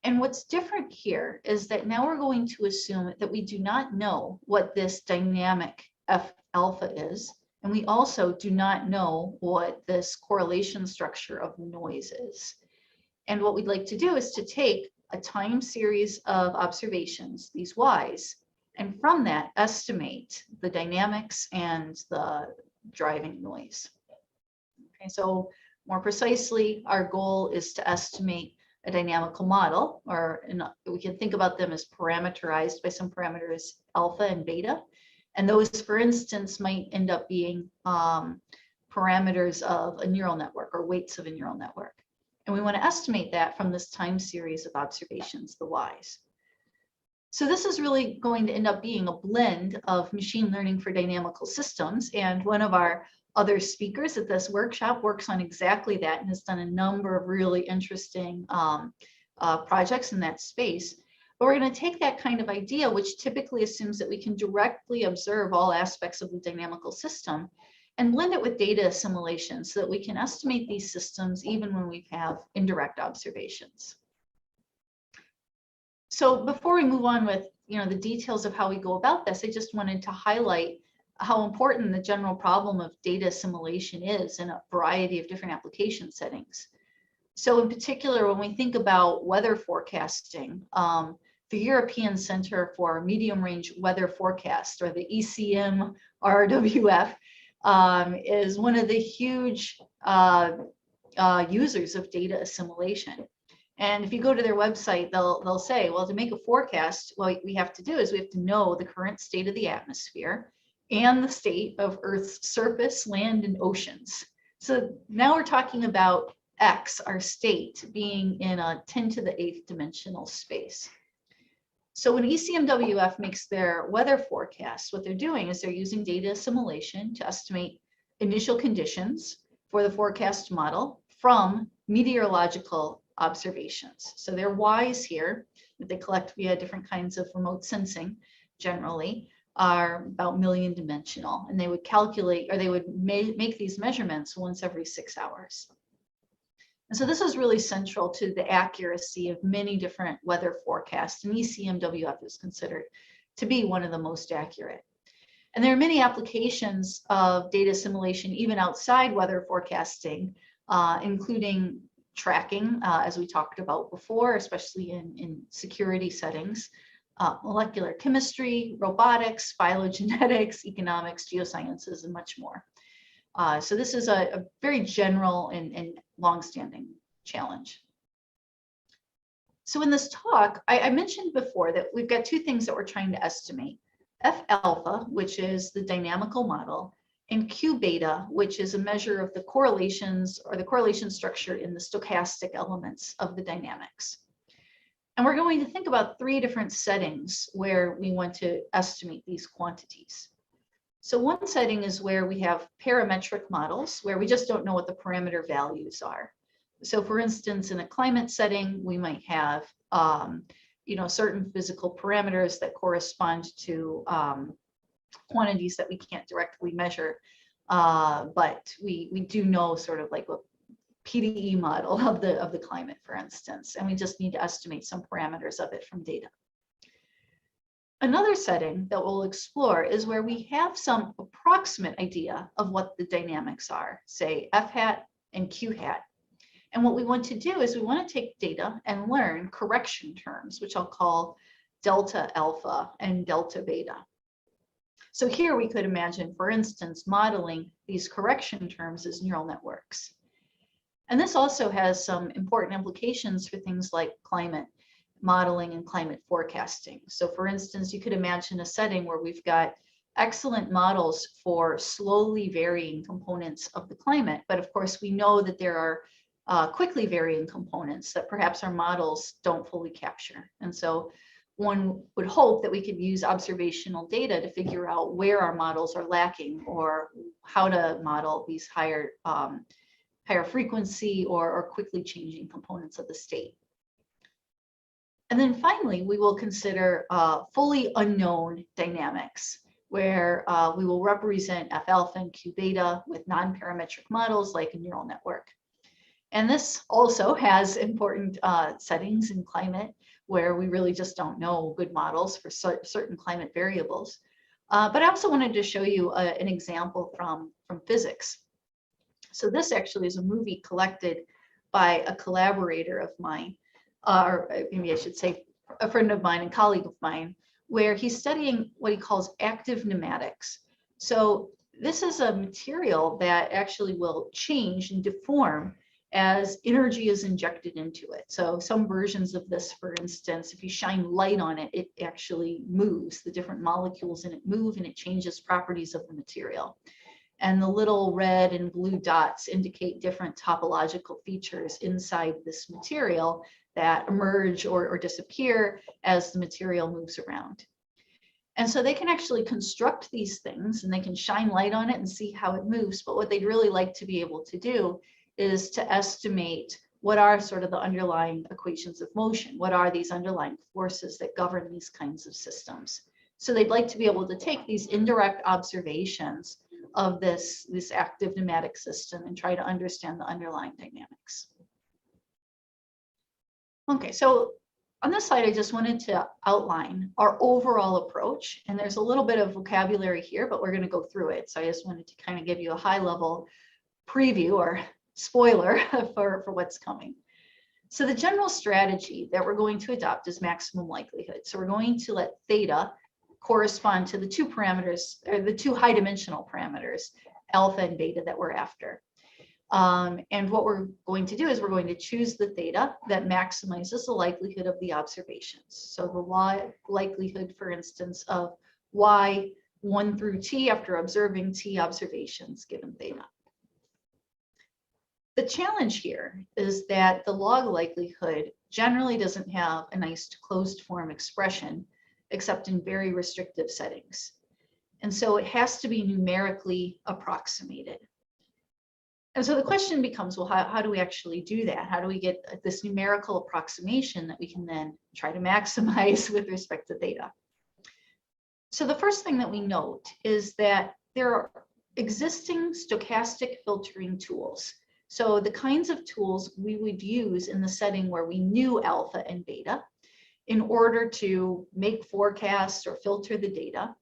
And what's different here is that now we're going to assume that we do not know what this dynamic F alpha is, and we also do not know what this correlation structure of noise is. And what we'd like to do is to take a time series of observations, these Ys, and from that estimate the dynamics and the driving noise. Okay, so more precisely, our goal is to estimate a dynamical model, or we can think about them as parameterized by some parameters alpha and beta. And those, for instance, might end up being parameters of a neural network or weights of a neural network. And we want to estimate that from this time series of observations, the Ys. So this is really going to end up being a blend of machine learning for dynamical systems. And one of our other speakers at this workshop works on exactly that and has done a number of really interesting projects in that space. But we're going to take that kind of idea, which typically assumes that we can directly observe all aspects of the dynamical system, and blend it with data assimilation so that we can estimate these systems even when we have indirect observations. So before we move on with the details of how we go about this, I just wanted to highlight how important the general problem of data assimilation is in a variety of different application settings. So in particular, when we think about weather forecasting, the European Center for Medium Range Weather Forecast, or the ECM RWF, is one of the huge users of data assimilation. And if you go to their website, they'll say, well, to make a forecast, what we have to do is we have to know the current state of the atmosphere and the state of Earth's surface, land, and oceans. So now we're talking about X, our state, being in a 10 to the 8th dimensional space. So when ECMWF makes their weather forecast, what they're doing is they're using data assimilation to estimate initial conditions for the forecast model from meteorological observations. So their Ys here that they collect via different kinds of remote sensing generally are about million dimensional, and they would calculate, or they would make these measurements once every 6 hours. And so this is really central to the accuracy of many different weather forecasts, and ECMWF is considered to be one of the most accurate. And there are many applications of data assimilation even outside weather forecasting, including tracking, as we talked about before, especially in security settings, molecular chemistry, robotics, phylogenetics, economics, geosciences, and much more. So this is a very general and long-standing challenge. So in this talk, I mentioned before that we've got 2 things that we're trying to estimate. F alpha, which is the dynamical model, and Q beta, which is a measure of the correlations or the correlation structure in the stochastic elements of the dynamics. And we're going to think about 3 different settings where we want to estimate these quantities. So one setting is where we have parametric models, where we just don't know what the parameter values are. So for instance, in a climate setting, we might have certain physical parameters that correspond to quantities that we can't directly measure, but we do know sort of like a PDE model of the climate, for instance, and we just need to estimate some parameters of it from data. Another setting that we'll explore is where we have some approximate idea of what the dynamics are, say F hat and Q hat. And what we want to do is we want to take data and learn correction terms, which I'll call delta alpha and delta beta. So here we could imagine, for instance, modeling these correction terms as neural networks. And this also has some important implications for things like climate modeling and climate forecasting. So for instance, you could imagine a setting where we've got excellent models for slowly varying components of the climate, but of course we know that there are quickly varying components that perhaps our models don't fully capture. And so one would hope that we could use observational data to figure out where our models are lacking or how to model these higher frequency or quickly changing components of the state. And then finally, we will consider fully unknown dynamics, where we will represent F alpha and Q beta with non-parametric models like a neural network. And this also has important settings in climate where we really just don't know good models for certain climate variables. But I also wanted to show you an example from physics. So this actually is a movie collected by a collaborator of mine, or maybe I should say a friend of mine and colleague of mine, where he's studying what he calls active pneumatics. So this is a material that actually will change and deform as energy is injected into it. So some versions of this, for instance, if you shine light on it, it actually moves. The different molecules in it move and it changes properties of the material. And the little red and blue dots indicate different topological features inside this material that emerge or disappear as the material moves around. And so they can actually construct these things and they can shine light on it and see how it moves. But what they'd really like to be able to do is to estimate what are sort of the underlying equations of motion. What are these underlying forces that govern these kinds of systems? So they'd like to be able to take these indirect observations of this active pneumatic system and try to understand the underlying dynamics. Okay, so on this slide, I just wanted to outline our overall approach. And there's a little bit of vocabulary here, but we're going to go through it. So I just wanted to kind of give you a high level preview or spoiler for what's coming. So the general strategy that we're going to adopt is maximum likelihood. So we're going to let theta correspond to the two parameters, or the two high dimensional parameters, alpha and beta, that we're after. And what we're going to do is we're going to choose the theta that maximizes the likelihood of the observations. So the likelihood, for instance, of y 1 through t after observing t observations given theta. The challenge here is that the log likelihood generally doesn't have a nice closed form expression except in very restrictive settings. And so it has to be numerically approximated. And so the question becomes, well, how do we actually do that? How do we get this numerical approximation that we can then try to maximize with respect to theta? So the first thing that we note is that there are existing stochastic filtering tools. So the kinds of tools we would use in the setting where we knew alpha and beta in order to make forecasts or filter the data.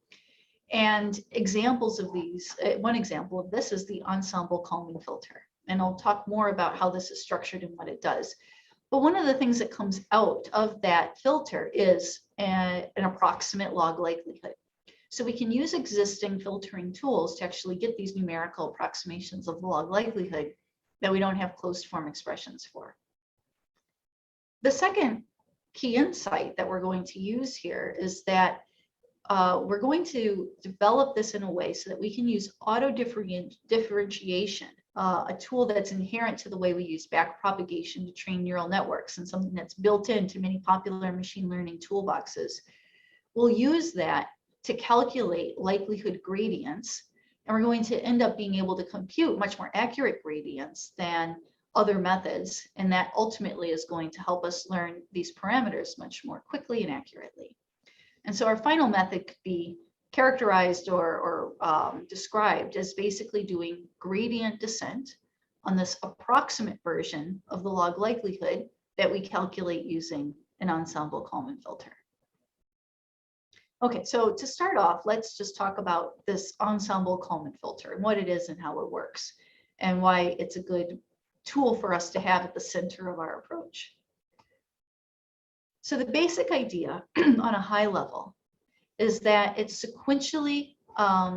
And examples of these, one example of this is the Ensemble Kalman filter. And I'll talk more about how this is structured and what it does. But one of the things that comes out of that filter is an approximate log likelihood. So we can use existing filtering tools to actually get these numerical approximations of the log likelihood that we don't have closed form expressions for. The second key insight that we're going to use here is that we're going to develop this in a way so that we can use auto-differentiation, a tool that's inherent to the way we use backpropagation to train neural networks and something that's built into many popular machine learning toolboxes. We'll use that to calculate likelihood gradients, and we're going to end up being able to compute much more accurate gradients than other methods, and that ultimately is going to help us learn these parameters much more quickly and accurately. And so our final method could be characterized or described as basically doing gradient descent on this approximate version of the log likelihood that we calculate using an Ensemble Kalman filter. Okay, so to start off, let's just talk about this Ensemble Kalman filter and what it is and how it works and why it's a good tool for us to have at the center of our approach. So the basic idea on a high level is that it sequentially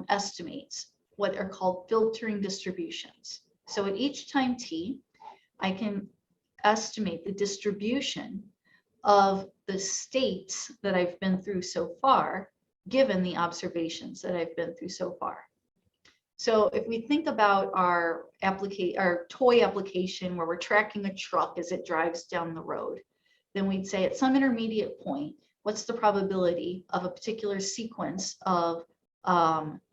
estimates what are called filtering distributions. So at each time t, I can estimate the distribution of the states that I've been through so far, given the observations that I've been through so far. So if we think about our toy application where we're tracking a truck as it drives down the road, then we'd say at some intermediate point, what's the probability of a particular sequence of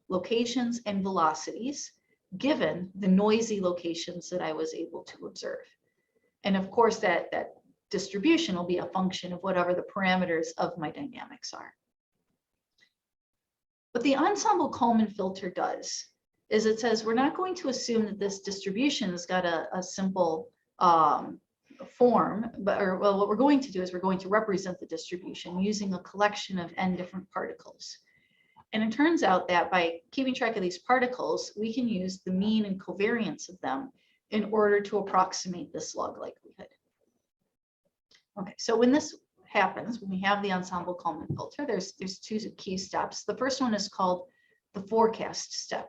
locations and velocities given the noisy locations that I was able to observe. And of course, that distribution will be a function of whatever the parameters of my dynamics are. What the Ensemble Kalman filter does is it says we're not going to assume that this distribution has got a simple form, but what we're going to do is we're going to represent the distribution using a collection of n different particles. And it turns out that by keeping track of these particles, we can use the mean and covariance of them in order to approximate this log likelihood. Okay, so when this happens, when we have the Ensemble Kalman filter, there's two key steps. The first one is called the forecast step.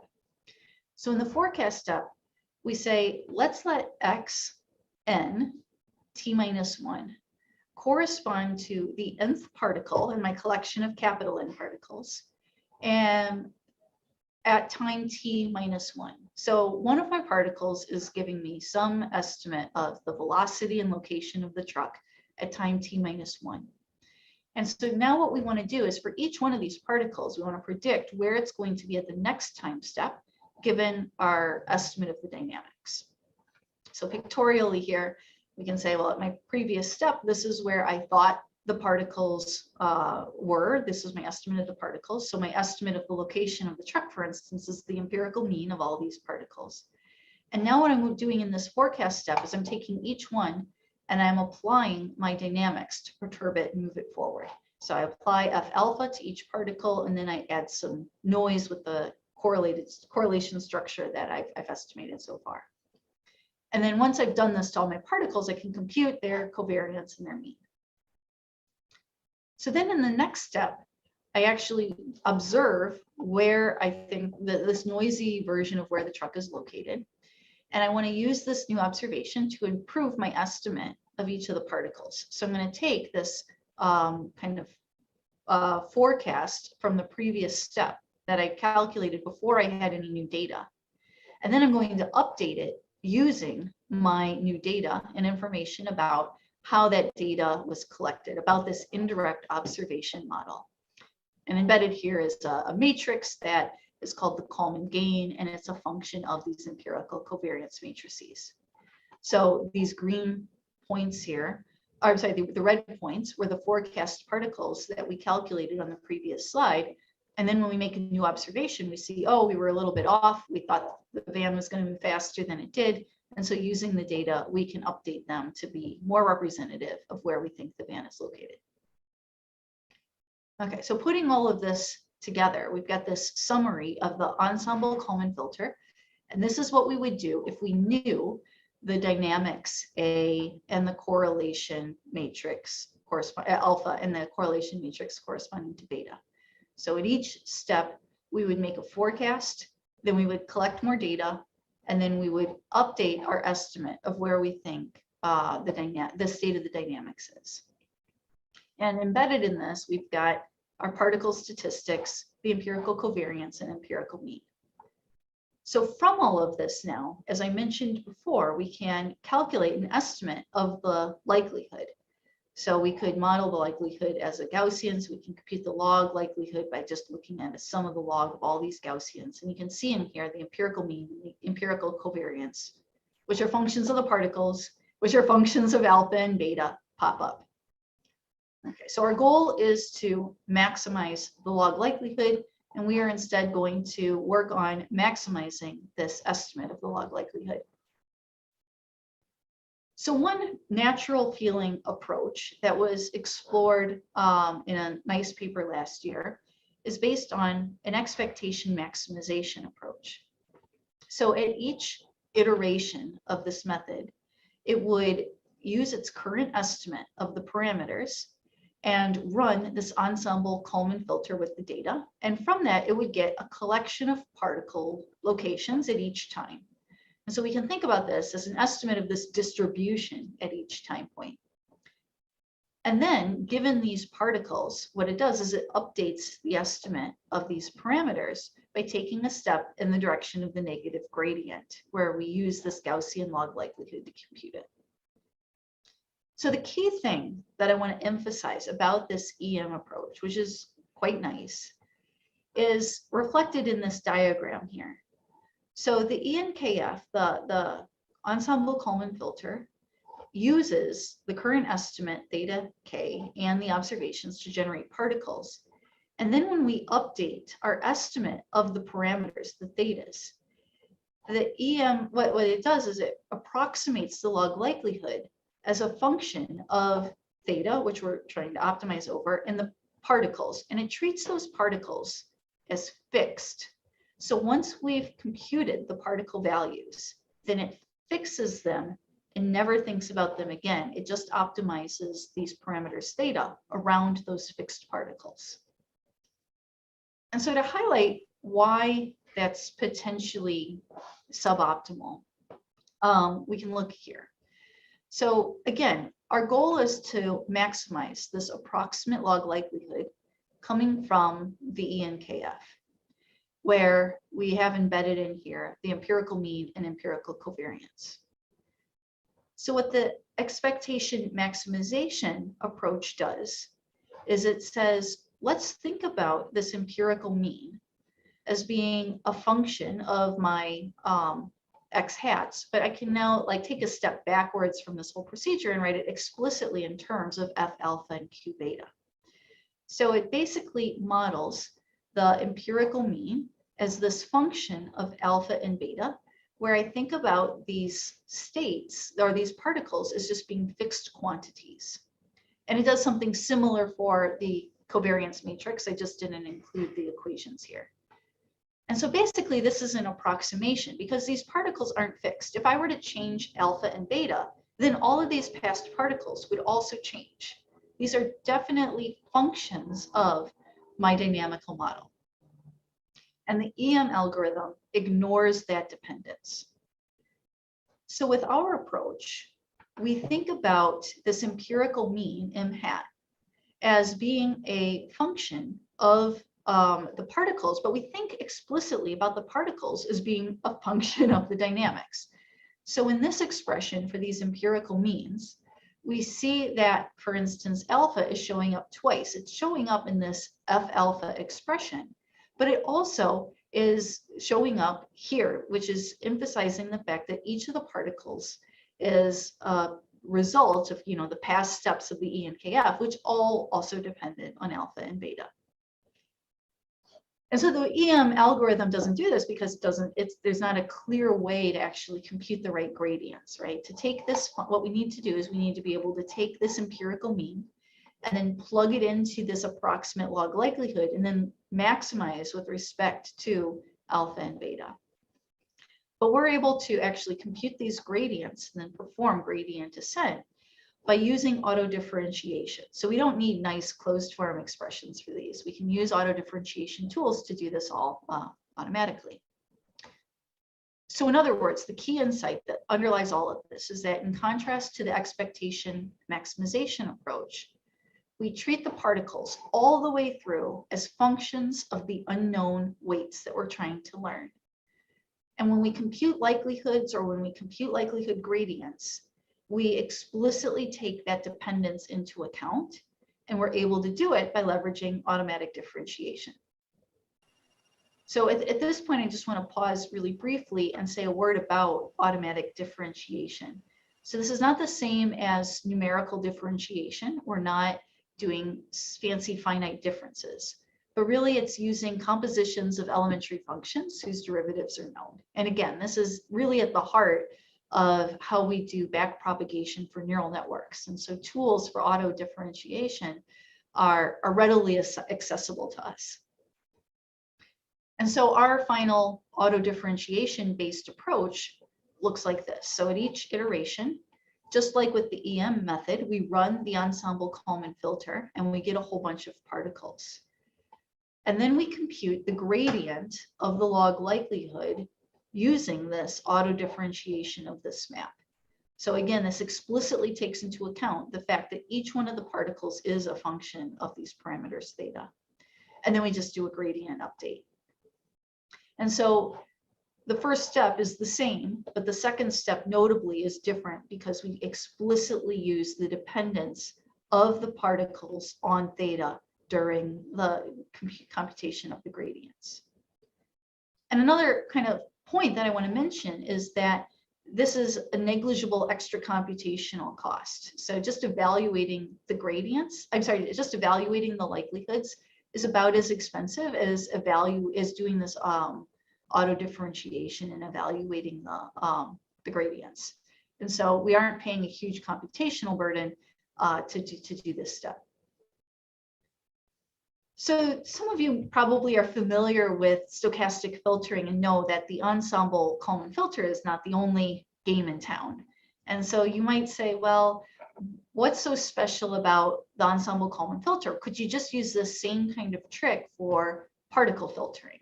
So in the forecast step, we say, let's let x n t minus 1 correspond to the nth particle in my collection of capital N particles and at time t minus 1. So one of my particles is giving me some estimate of the velocity and location of the truck at time t minus 1. And so now what we want to do is for each one of these particles, we want to predict where it's going to be at the next time step, given our estimate of the dynamics. So pictorially here, we can say, well, at my previous step, this is where I thought the particles were. This is my estimate of the particles. So my estimate of the location of the truck, for instance, is the empirical mean of all these particles. And now what I'm doing in this forecast step is I'm taking each one and I'm applying my dynamics to perturb it and move it forward. So I apply F alpha to each particle, and then I add some noise with the correlation structure that I've estimated so far. And then once I've done this to all my particles, I can compute their covariance and their mean. So then in the next step, I actually observe where I think this noisy version of where the truck is located. And I want to use this new observation to improve my estimate of each of the particles. So I'm going to take this kind of forecast from the previous step that I calculated before I had any new data. And then I'm going to update it using my new data and information about how that data was collected, about this indirect observation model. And embedded here is a matrix that is called the Kalman gain, and it's a function of these empirical covariance matrices. So these green points here, or sorry, the red points were the forecast particles that we calculated on the previous slide. And then when we make a new observation, we see, oh, we were a little bit off. We thought the van was going to move faster than it did. And so using the data, we can update them to be more representative of where we think the van is located. Okay, so putting all of this together, we've got this summary of the Ensemble Kalman filter. And this is what we would do if we knew the dynamics A and the correlation matrix alpha and the correlation matrix corresponding to beta. So at each step, we would make a forecast, then we would collect more data, and then we would update our estimate of where we think the state of the dynamics is. And embedded in this, we've got our particle statistics, the empirical covariance, and empirical mean. So from all of this now, as I mentioned before, we can calculate an estimate of the likelihood. So we could model the likelihood as a Gaussian, so we can compute the log likelihood by just looking at a sum of the log of all these Gaussians. And you can see in here the empirical mean, the empirical covariance, which are functions of the particles, which are functions of alpha and beta, pop up. Okay, so our goal is to maximize the log likelihood, and we are instead going to work on maximizing this estimate of the log likelihood. So one natural feeling approach that was explored in a nice paper last year is based on an expectation maximization approach. So at each iteration of this method, it would use its current estimate of the parameters and run this Ensemble Kalman filter with the data. And from that, it would get a collection of particle locations at each time. And so we can think about this as an estimate of this distribution at each time point. And then given these particles, what it does is it updates the estimate of these parameters by taking a step in the direction of the negative gradient, where we use this Gaussian log likelihood to compute it. So the key thing that I want to emphasize about this EM approach, which is quite nice, is reflected in this diagram here. So the ENKF, the Ensemble Kalman filter, uses the current estimate theta k and the observations to generate particles. And then when we update our estimate of the parameters, the thetas, the EM, what it does is it approximates the log likelihood as a function of theta, which we're trying to optimize over, and the particles. And it treats those particles as fixed. So once we've computed the particle values, then it fixes them and never thinks about them again. It just optimizes these parameters theta around those fixed particles. And so to highlight why that's potentially suboptimal, we can look here. So again, our goal is to maximize this approximate log likelihood coming from the ENKF, where we have embedded in here the empirical mean and empirical covariance. So what the expectation maximization approach does is it says, let's think about this empirical mean as being a function of my x hats, but I can now like take a step backwards from this whole procedure and write it explicitly in terms of f alpha and q beta. So it basically models the empirical mean as this function of alpha and beta, where I think about these states or these particles as just being fixed quantities. And it does something similar for the covariance matrix. I just didn't include the equations here. And so basically this is an approximation because these particles aren't fixed. If I were to change alpha and beta, then all of these past particles would also change. These are definitely functions of my dynamical model. And the EM algorithm ignores that dependence. So with our approach, we think about this empirical mean m hat as being a function of the particles, but we think explicitly about the particles as being a function of the dynamics. So in this expression for these empirical means, we see that, for instance, alpha is showing up twice. It's showing up in this f alpha expression, but it also is showing up here, which is emphasizing the fact that each of the particles is a result of, the past steps of the ENKF, which all also dependent on alpha and beta. And so the EM algorithm doesn't do this because there's not a clear way to actually compute the right gradients, right? To take this, what we need to do is we need to be able to take this empirical mean and then plug it into this approximate log likelihood and then maximize with respect to alpha and beta. But we're able to actually compute these gradients and then perform gradient descent by using auto-differentiation. So we don't need nice closed form expressions for these. We can use auto-differentiation tools to do this all automatically. So in other words, the key insight that underlies all of this is that in contrast to the expectation maximization approach, we treat the particles all the way through as functions of the unknown weights that we're trying to learn. And when we compute likelihoods or when we compute likelihood gradients, we explicitly take that dependence into account, and we're able to do it by leveraging automatic differentiation. So at this point, I just want to pause really briefly and say a word about automatic differentiation. So this is not the same as numerical differentiation. We're not doing fancy finite differences, but really it's using compositions of elementary functions whose derivatives are known. And again, this is really at the heart of how we do backpropagation for neural networks. And so tools for auto differentiation are readily accessible to us. And so our final auto differentiation based approach looks like this. So at each iteration, just like with the EM method, we run the Ensemble Kalman filter and we get a whole bunch of particles. And then we compute the gradient of the log likelihood using this auto differentiation of this map. So again, this explicitly takes into account the fact that each one of the particles is a function of these parameters theta. And then we just do a gradient update. And so the first step is the same, but the second step notably is different because we explicitly use the dependence of the particles on theta during the computation of the gradients. And another kind of point that I want to mention is that this is a negligible extra computational cost. So just evaluating the gradients, just evaluating the likelihoods is about as expensive as doing this auto differentiation and evaluating the gradients. And so we aren't paying a huge computational burden to do this step. So some of you probably are familiar with stochastic filtering and know that the Ensemble Kalman filter is not the only game in town. And so you might say, well, what's so special about the Ensemble Kalman filter? Could you just use the same kind of trick for particle filtering?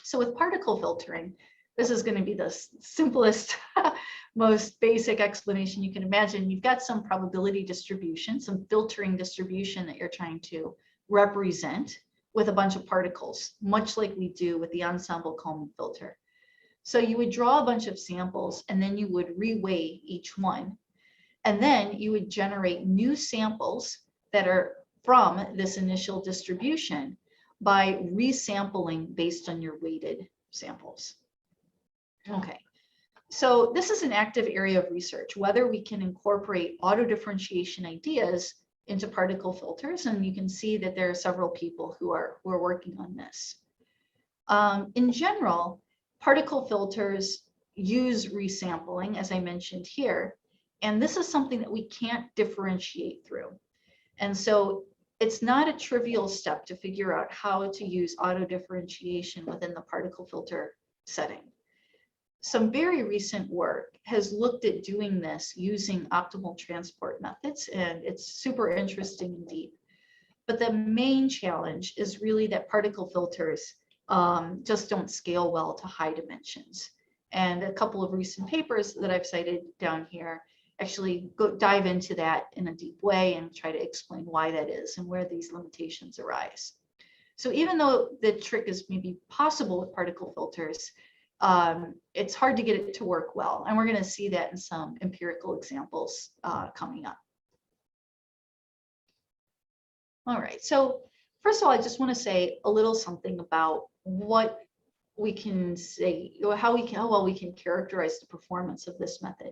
So with particle filtering, this is going to be the simplest, most basic explanation you can imagine. You've got some probability distribution, some filtering distribution that you're trying to represent with a bunch of particles, much like we do with the Ensemble Kalman filter. So you would draw a bunch of samples and then you would reweigh each one. And then you would generate new samples that are from this initial distribution by resampling based on your weighted samples. Okay, so this is an active area of research, whether we can incorporate auto differentiation ideas into particle filters, and you can see that there are several people who are working on this. In general, particle filters use resampling, as I mentioned here, and this is something that we can't differentiate through. And so it's not a trivial step to figure out how to use auto differentiation within the particle filter setting. Some very recent work has looked at doing this using optimal transport methods, and it's super interesting indeed. But the main challenge is really that particle filters just don't scale well to high dimensions. And a couple of recent papers that I've cited down here actually dive into that in a deep way and try to explain why that is and where these limitations arise. So even though the trick is maybe possible with particle filters, it's hard to get it to work well. And we're going to see that in some empirical examples coming up. All right, so first of all, I just want to say a little something about what we can say, how well we can characterize the performance of this method.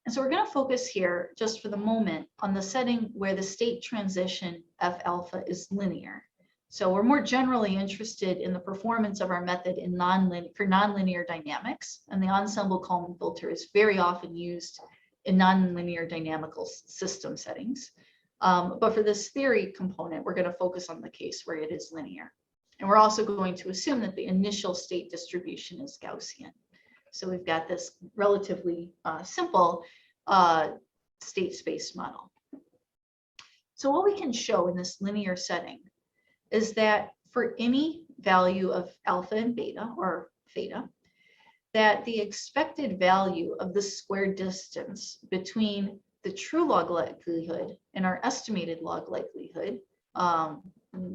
And so we're going to focus here just for the moment on the setting where the state transition F alpha is linear. So we're more generally interested in the performance of our method in nonlinear dynamics, and the Ensemble Kalman filter is very often used in nonlinear dynamical system settings. But for this theory component, we're going to focus on the case where it is linear. And we're also going to assume that the initial state distribution is Gaussian. So we've got this relatively simple state space model. So what we can show in this linear setting is that for any value of alpha and beta or theta, that the expected value of the squared distance between the true log likelihood and our estimated log likelihood,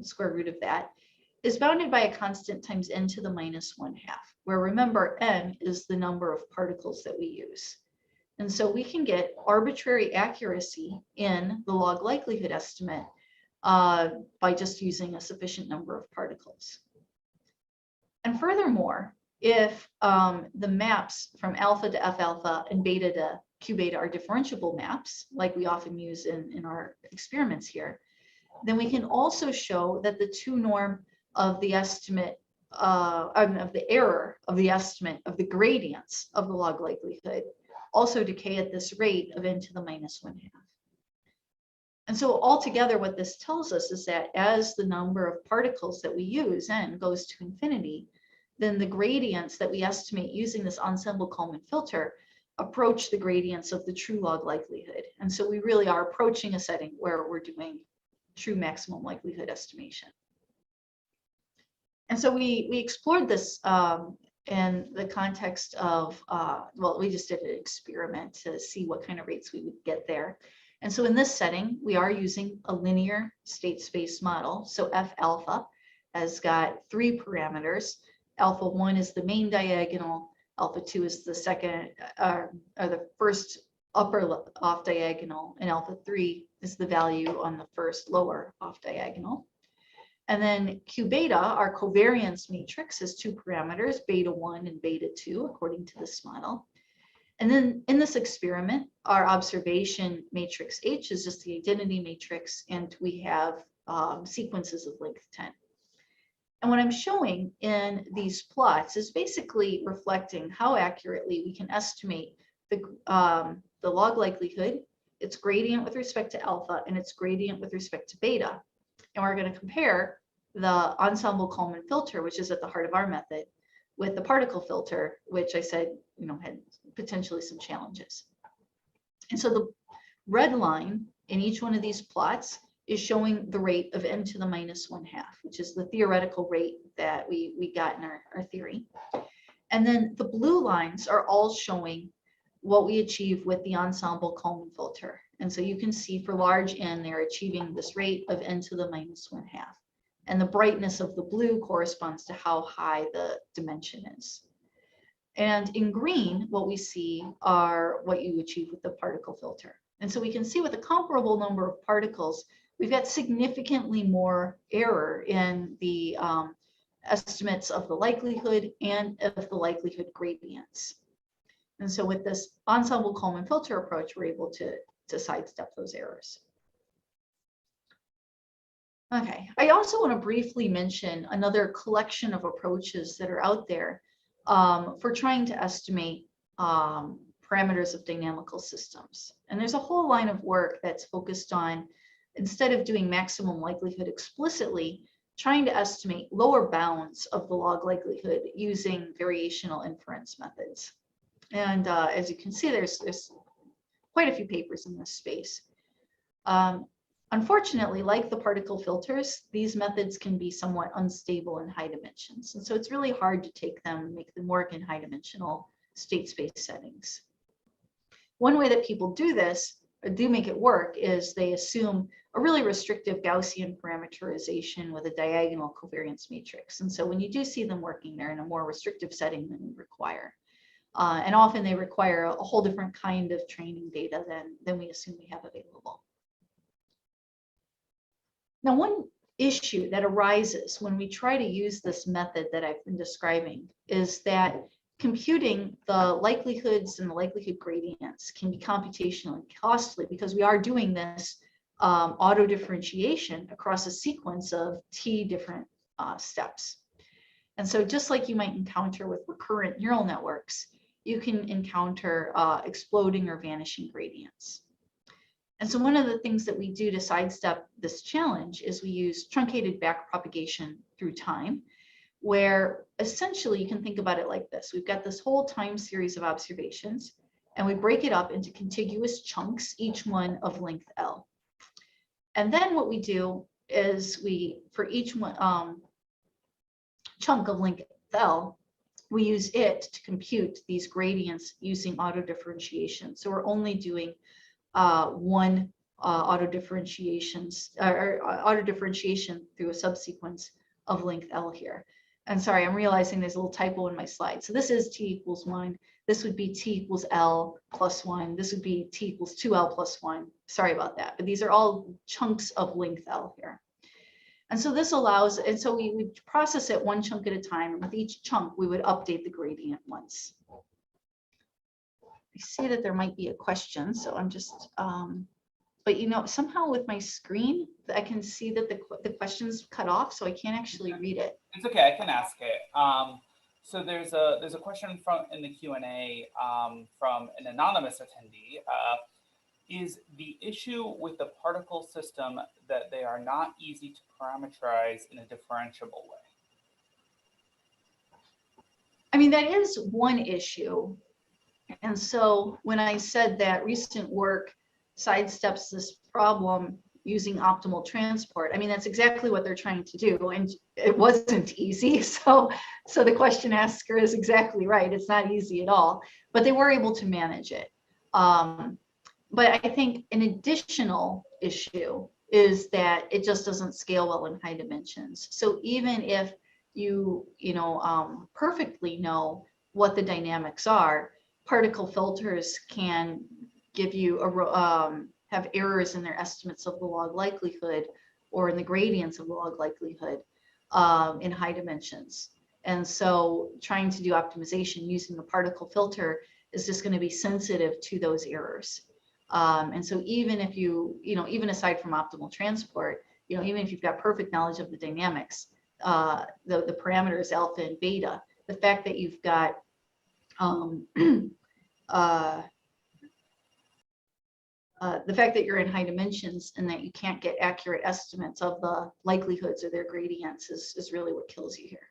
square root of that, is bounded by a constant times n to the -1/2, where remember n is the number of particles that we use. And so we can get arbitrary accuracy in the log likelihood estimate by just using a sufficient number of particles. And furthermore, if the maps from alpha to F alpha and beta to Q beta are differentiable maps, like we often use in our experiments here, then we can also show that the 2 norm of the estimate of the error of the estimate of the gradients of the log likelihood also decay at this rate of n to the -1/2. And so altogether, what this tells us is that as the number of particles that we use, n, goes to infinity, then the gradients that we estimate using this Ensemble Kalman filter approach the gradients of the true log likelihood. And so we really are approaching a setting where we're doing true maximum likelihood estimation. And so we explored this in the context of, well, we just did an experiment to see what kind of rates we would get there. And so in this setting, we are using a linear state space model. So F alpha has got 3 parameters. Alpha 1 is the main diagonal, alpha 2 is the second, or the first upper off diagonal, and alpha 3 is the value on the first lower off diagonal. And then Q beta, our covariance matrix, has 2 parameters, beta 1 and beta 2, according to this model. And then in this experiment, our observation matrix H is just the identity matrix, and we have sequences of length 10. And what I'm showing in these plots is basically reflecting how accurately we can estimate the log likelihood, its gradient with respect to alpha, and its gradient with respect to beta. And we're going to compare the Ensemble Kalman filter, which is at the heart of our method, with the particle filter, which I said, had potentially some challenges. And so the red line in each one of these plots is showing the rate of n to the -1/2, which is the theoretical rate that we got in our theory. And then the blue lines are all showing what we achieve with the Ensemble Kalman filter. And so you can see for large n, they're achieving this rate of n to the -1/2. And the brightness of the blue corresponds to how high the dimension is. And in green, what we see are what you achieve with the particle filter. And so we can see with a comparable number of particles, we've got significantly more error in the estimates of the likelihood and of the likelihood gradients. And so with this Ensemble Kalman filter approach, we're able to sidestep those errors. Okay, I also want to briefly mention another collection of approaches that are out there for trying to estimate parameters of dynamical systems. And there's a whole line of work that's focused on, instead of doing maximum likelihood explicitly, trying to estimate lower bounds of the log likelihood using variational inference methods. And as you can see, there's quite a few papers in this space. Unfortunately, like the particle filters, these methods can be somewhat unstable in high dimensions. And so it's really hard to take them and make them work in high dimensional state space settings. One way that people do this, or do make it work, is they assume a really restrictive Gaussian parameterization with a diagonal covariance matrix. And so when you do see them working, they're in a more restrictive setting than we require. And often they require a whole different kind of training data than we assume we have available. Now, one issue that arises when we try to use this method that I've been describing is that computing the likelihoods and the likelihood gradients can be computationally costly, because we are doing this auto-differentiation across a sequence of t different steps. And so just like you might encounter with recurrent neural networks, you can encounter exploding or vanishing gradients. And so one of the things that we do to sidestep this challenge is we use truncated backpropagation through time, where essentially you can think about it like this. We've got this whole time series of observations, and we break it up into contiguous chunks, each one of length L. And then what we do is for each one chunk of length L, we use it to compute these gradients using auto-differentiation. So we're only doing one auto-differentiation through a subsequence of length L here. And sorry, I'm realizing there's a little typo in my slide. So this is t = 1. This would be t = L + 1. This would be t = 2L + 1. Sorry about that. But these are all chunks of length L here. And so this allows, and so we would process it one chunk at a time. And with each chunk, we would update the gradient once. I see that there might be a question, so I'm just, but somehow with my screen, I can see that the question's cut off, so I can't actually read it. It's okay, I can ask it. So there's a question in the Q&A from an anonymous attendee. Is the issue with the particle system that they are not easy to parameterize in a differentiable way? I mean, that is one issue. And so when I said that recent work sidesteps this problem using optimal transport, I mean, that's exactly what they're trying to do. And it wasn't easy. So the question asker is exactly right. It's not easy at all, but they were able to manage it. But I think an additional issue is that it just doesn't scale well in high dimensions. So even if you perfectly know what the dynamics are, particle filters can give you have errors in their estimates of the log likelihood or in the gradients of the log likelihood in high dimensions. And so trying to do optimization using a particle filter is just going to be sensitive to those errors. And so even if even aside from optimal transport, even if you've got perfect knowledge of the dynamics, the parameters alpha and beta, the fact that you've got the fact that you're in high dimensions and that you can't get accurate estimates of the likelihoods or their gradients is really what kills you here.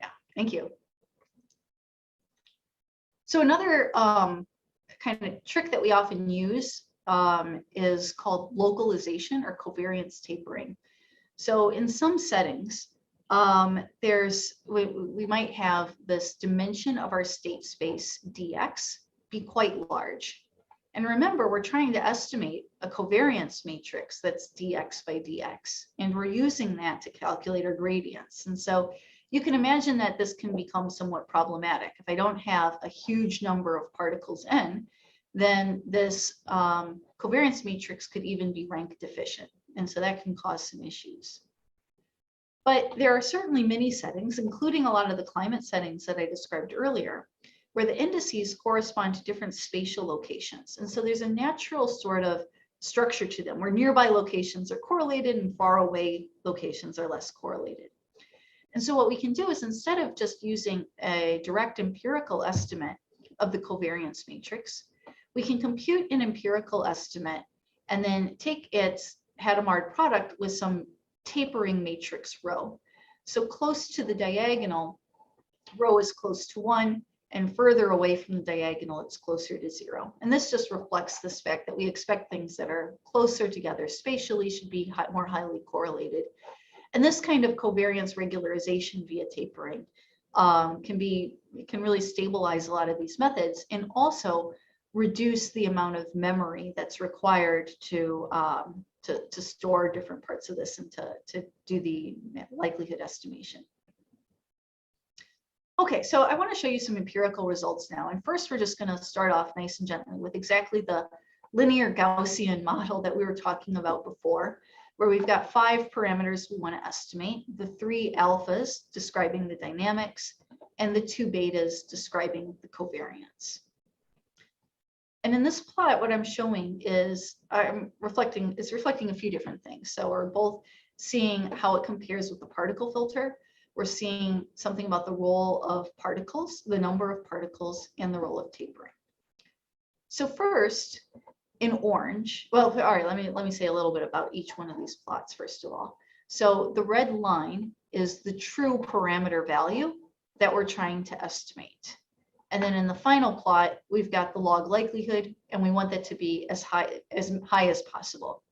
Yeah, thank you. So another kind of trick that we often use is called localization or covariance tapering. So in some settings, we might have this dimension of our state space dx be quite large. And remember, we're trying to estimate a covariance matrix that's dx by dx, and we're using that to calculate our gradients. And so you can imagine that this can become somewhat problematic. If I don't have a huge number of particles n, then this covariance matrix could even be rank deficient. And so that can cause some issues. But there are certainly many settings, including a lot of the climate settings that I described earlier, where the indices correspond to different spatial locations. And so there's a natural sort of structure to them, where nearby locations are correlated and far away locations are less correlated. And so what we can do is, instead of just using a direct empirical estimate of the covariance matrix, we can compute an empirical estimate and then take its Hadamard product with some tapering matrix rho. So close to the diagonal, rho is close to 1, and further away from the diagonal, it's closer to 0. And this just reflects this fact that we expect things that are closer together spatially should be more highly correlated. And this kind of covariance regularization via tapering can really stabilize a lot of these methods, and also reduce the amount of memory that's required to store different parts of this and to do the likelihood estimation. Okay, so I want to show you some empirical results now. And first, we're just going to start off nice and gently with exactly the linear Gaussian model that we were talking about before, where we've got 5 parameters we want to estimate, the 3 alphas describing the dynamics, and the 2 betas describing the covariance. And in this plot, what I'm showing is reflecting a few different things. So we're both seeing how it compares with the particle filter. We're seeing something about the role of particles, the number of particles, and the role of tapering. So first, in orange, well, all right, let me say a little bit about each one of these plots first of all. So the red line is the true parameter value that we're trying to estimate. And then in the final plot, we've got the log likelihood, and we want that to be as high as possible.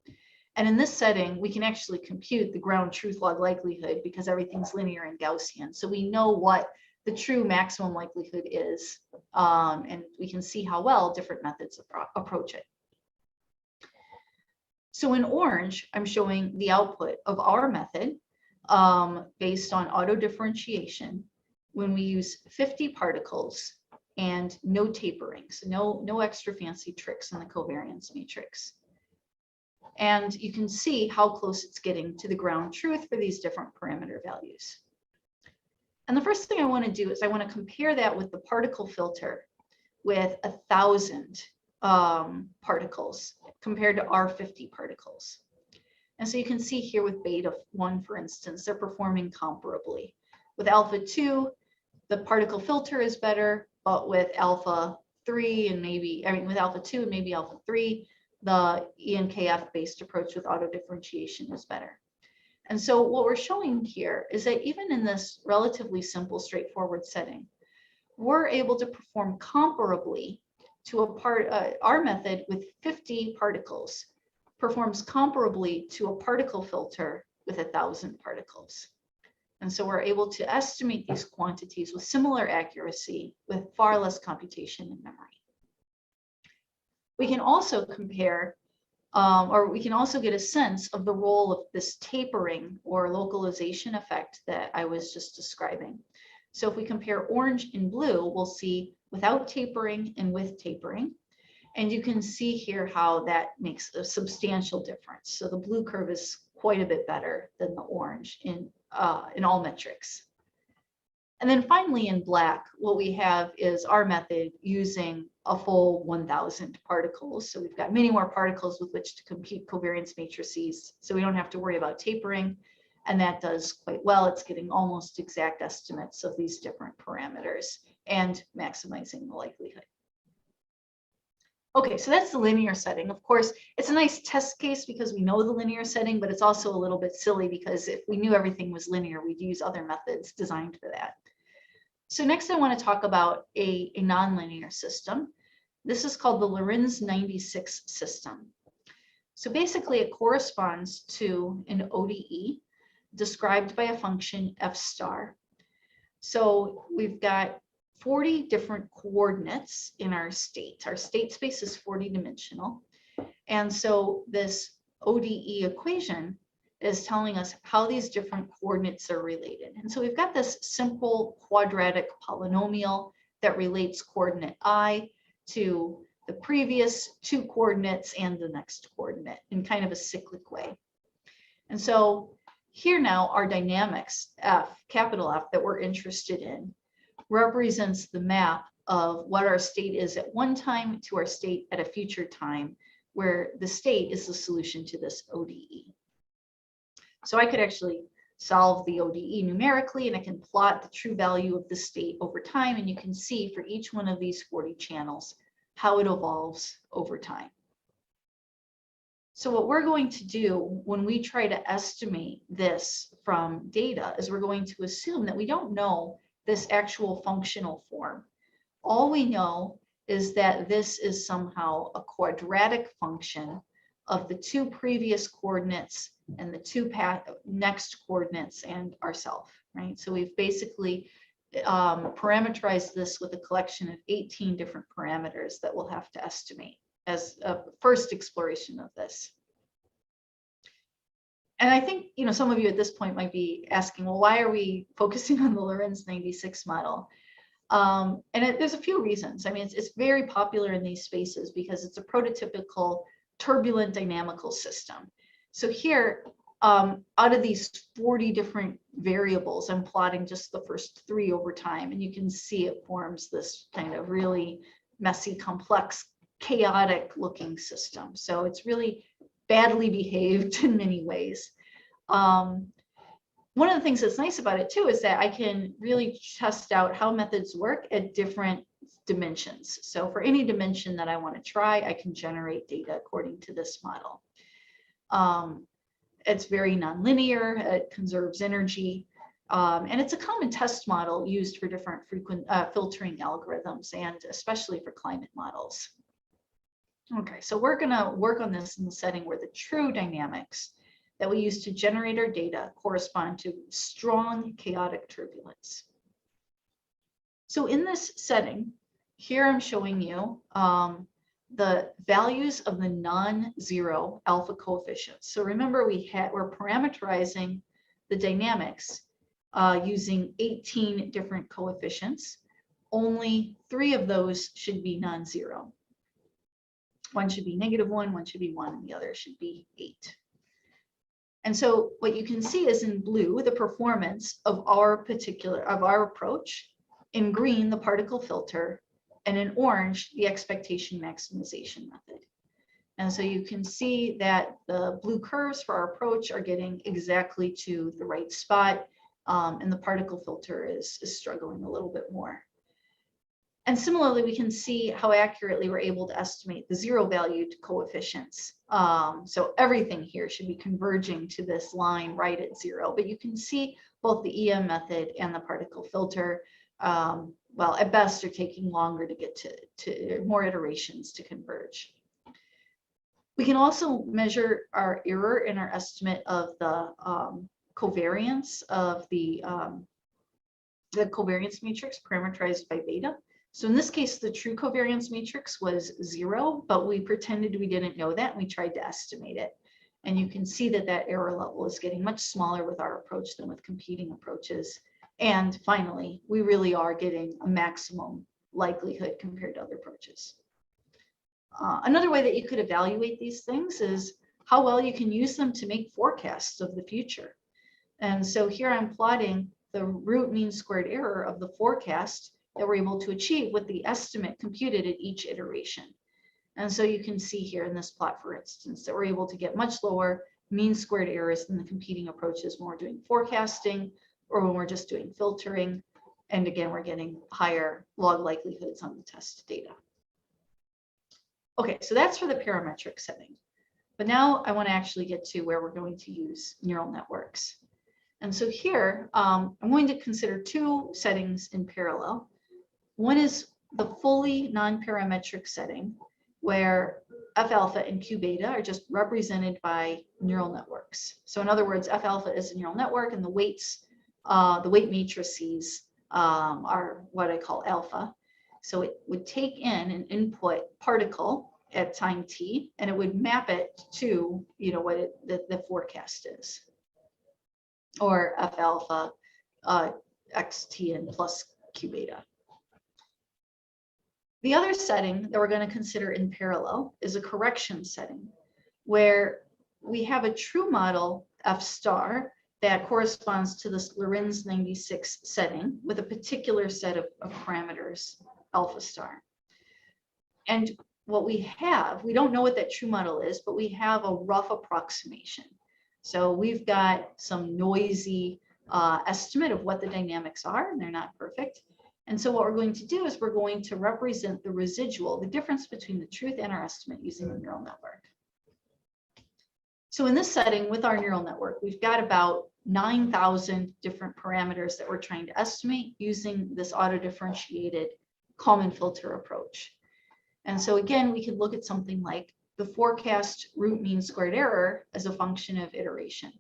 And in this setting, we can actually compute the ground truth log likelihood because everything's linear and Gaussian. So we know what the true maximum likelihood is, and we can see how well different methods approach it. So in orange, I'm showing the output of our method based on auto-differentiation when we use 50 particles and no tapering, so no extra fancy tricks in the covariance matrix. And you can see how close it's getting to the ground truth for these different parameter values. And the first thing I want to do is I want to compare that with the particle filter with 1,000 particles compared to our 50 particles. And so you can see here with beta 1, for instance, they're performing comparably. With alpha 2, the particle filter is better, but with alpha 3 and with alpha 2 and maybe alpha 3, the ENKF based approach with auto-differentiation is better. And so what we're showing here is that even in this relatively simple, straightforward setting, we're able to perform comparably to our method with 50 particles performs comparably to a particle filter with 1,000 particles. And so we're able to estimate these quantities with similar accuracy with far less computation in memory. We can also compare, or we can also get a sense of the role of this tapering or localization effect that I was just describing. So if we compare orange and blue, we'll see without tapering and with tapering. And you can see here how that makes a substantial difference. So the blue curve is quite a bit better than the orange in all metrics. And then finally in black, what we have is our method using a full 1,000 particles. So we've got many more particles with which to compute covariance matrices. So we don't have to worry about tapering. And that does quite well. It's getting almost exact estimates of these different parameters and maximizing the likelihood. Okay, so that's the linear setting. Of course, it's a nice test case because we know the linear setting, but it's also a little bit silly because if we knew everything was linear, we'd use other methods designed for that. So next I want to talk about a nonlinear system. This is called the Lorenz 96 system. So basically it corresponds to an ODE described by a function f star. So we've got 40 different coordinates in our state. Our state space is 40-dimensional. And so this ODE equation is telling us how these different coordinates are related. And so we've got this simple quadratic polynomial that relates coordinate I to the previous two coordinates and the next coordinate in kind of a cyclic way. And so here now our dynamics, F, capital F, that we're interested in, represents the map of what our state is at one time to our state at a future time, where the state is the solution to this ODE. So I could actually solve the ODE numerically, and I can plot the true value of the state over time, and you can see for each one of these 40 channels how it evolves over time. So what we're going to do when we try to estimate this from data is we're going to assume that we don't know this actual functional form. All we know is that this is somehow a quadratic function of the two previous coordinates and the two next coordinates and ourself, right? So we've basically parameterized this with a collection of 18 different parameters that we'll have to estimate as a first exploration of this. And I think, you know, some of you at this point might be asking, well, why are we focusing on the Lorenz 96 model? There's a few reasons. I mean, it's very popular in these spaces because it's a prototypical turbulent dynamical system. So here, out of these 40 different variables, I'm plotting just the first 3 over time, and you can see it forms this kind of really messy, complex, chaotic looking system. So it's really badly behaved in many ways. One of the things that's nice about it too is that I can really test out how methods work at different dimensions. So for any dimension that I want to try, I can generate data according to this model. It's very nonlinear, it conserves energy, and it's a common test model used for different filtering algorithms and especially for climate models. Okay, so we're going to work on this in the setting where the true dynamics that we use to generate our data correspond to strong chaotic turbulence. So in this setting, here I'm showing you the values of the non-zero alpha coefficients. So remember, we're parameterizing the dynamics using 18 different coefficients. Only 3 of those should be non-zero. One should be -1, one should be 1, and the other should be 8. And so what you can see is in blue, the performance of our approach, in green, the particle filter, and in orange, the expectation maximization method. And so you can see that the blue curves for our approach are getting exactly to the right spot, and the particle filter is struggling a little bit more. And similarly, we can see how accurately we're able to estimate the zero-valued coefficients. So everything here should be converging to this line right at 0. But you can see both the EM method and the particle filter well, at best, are taking longer to get to more iterations to converge. We can also measure our error in our estimate of the covariance of the covariance matrix parameterized by beta. So in this case, the true covariance matrix was 0, but we pretended we didn't know that, and we tried to estimate it. And you can see that that error level is getting much smaller with our approach than with competing approaches. And finally, we really are getting a maximum likelihood compared to other approaches. Another way that you could evaluate these things is how well you can use them to make forecasts of the future. And so here I'm plotting the root mean squared error of the forecast that we're able to achieve with the estimate computed at each iteration. And so you can see here in this plot, for instance, that we're able to get much lower mean squared errors than the competing approaches when we're doing forecasting or when we're just doing filtering. And again, we're getting higher log likelihoods on the test data. Okay, so that's for the parametric setting. But now I want to actually get to where we're going to use neural networks. And so here, I'm going to consider two settings in parallel. One is the fully non-parametric setting, where F alpha and Q beta are just represented by neural networks. So in other words, F alpha is a neural network, and the weights, the weight matrices are what I call alpha. So it would take in an input particle at time t, and it would map it to, what the forecast is, or F alpha xtn plus Q beta. The other setting that we're going to consider in parallel is a correction setting, where we have a true model F star that corresponds to this Lorenz 96 setting with a particular set of parameters, alpha star. And what we have, we don't know what that true model is, but we have a rough approximation. So we've got some noisy estimate of what the dynamics are, and they're not perfect. And so what we're going to do is we're going to represent the residual, the difference between the truth and our estimate using a neural network. So in this setting with our neural network, we've got about 9,000 different parameters that we're trying to estimate using this auto-differentiated Kalman filter approach. And so again, we could look at something like the forecast root mean squared error as a function of iteration.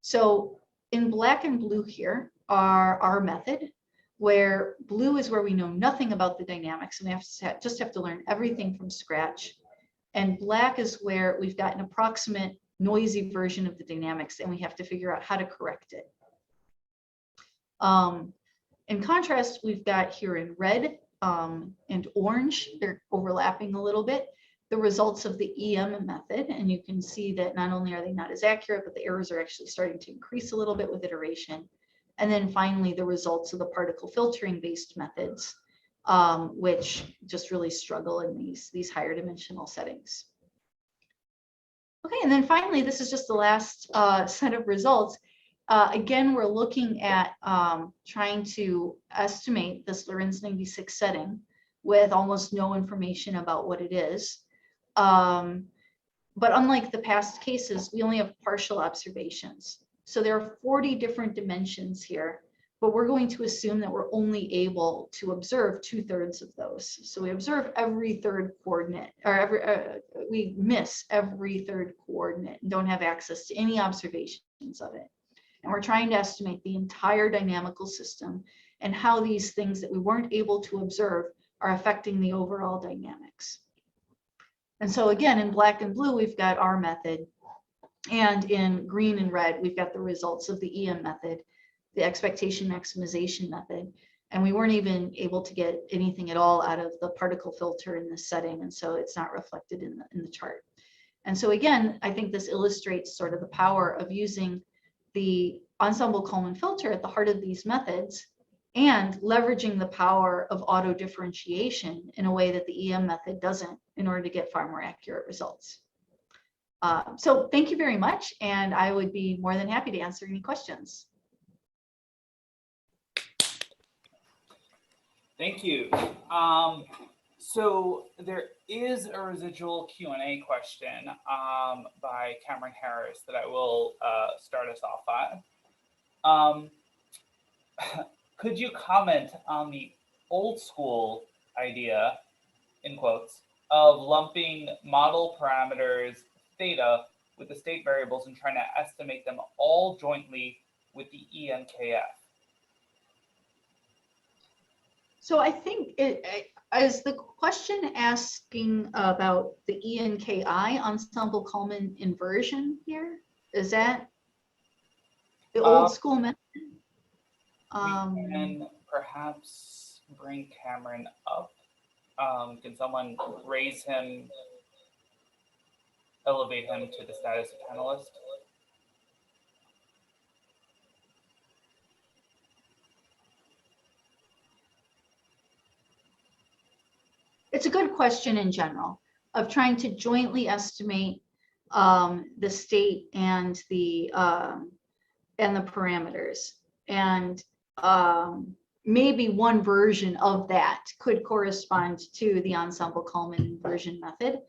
So in black and blue here are our method, where blue is where we know nothing about the dynamics and we just have to learn everything from scratch. And black is where we've got an approximate noisy version of the dynamics and we have to figure out how to correct it. In contrast, we've got here in red and orange, they're overlapping a little bit, the results of the EM method. And you can see that not only are they not as accurate, but the errors are actually starting to increase a little bit with iteration. And then finally, the results of the particle filtering based methods, which just really struggle in these higher dimensional settings. Okay, and then finally, this is just the last set of results. Again, we're looking at trying to estimate this Lorenz 96 setting with almost no information about what it is. But unlike the past cases, we only have partial observations. So there are 40 different dimensions here, but we're going to assume that we're only able to observe 2/3 of those. So we observe every third coordinate, or we miss every third coordinate and don't have access to any observations of it. And we're trying to estimate the entire dynamical system and how these things that we weren't able to observe are affecting the overall dynamics. And so again, in black and blue, we've got our method. And in green and red, we've got the results of the EM method, the expectation maximization method. And we weren't even able to get anything at all out of the particle filter in this setting. And so it's not reflected in the chart. And so again, I think this illustrates sort of the power of using the Ensemble Kalman filter at the heart of these methods and leveraging the power of auto differentiation in a way that the EM method doesn't in order to get far more accurate results. So thank you very much, and I would be more than happy to answer any questions. Thank you. So there is a residual Q&A question by Cameron Harris that I will start us off on. could you comment on the old school idea, in quotes, of lumping model parameters theta with the state variables and trying to estimate them all jointly with the ENKF? So I think is the question asking about the ENKI ensemble Kalman inversion here? Is that the old school method? We can perhaps bring Cameron up. Can someone raise him, elevate him to the status of panelist? It's a good question in general of trying to jointly estimate the state and the parameters, and maybe one version of that could correspond to the ensemble Kalman inversion method.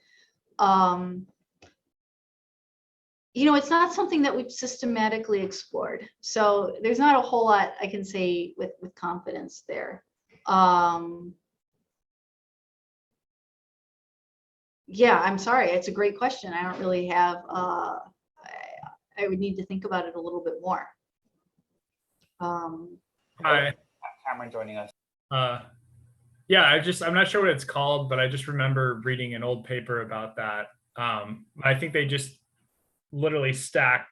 You know, it's not something that we've systematically explored, so there's not a whole lot I can say with confidence there. Yeah, I'm sorry. It's a great question. I don't really have, I would need to think about it a little bit more. Hi. Cameron joining us. Yeah, I'm not sure what it's called, but I just remember reading an old paper about that. I think they just literally stack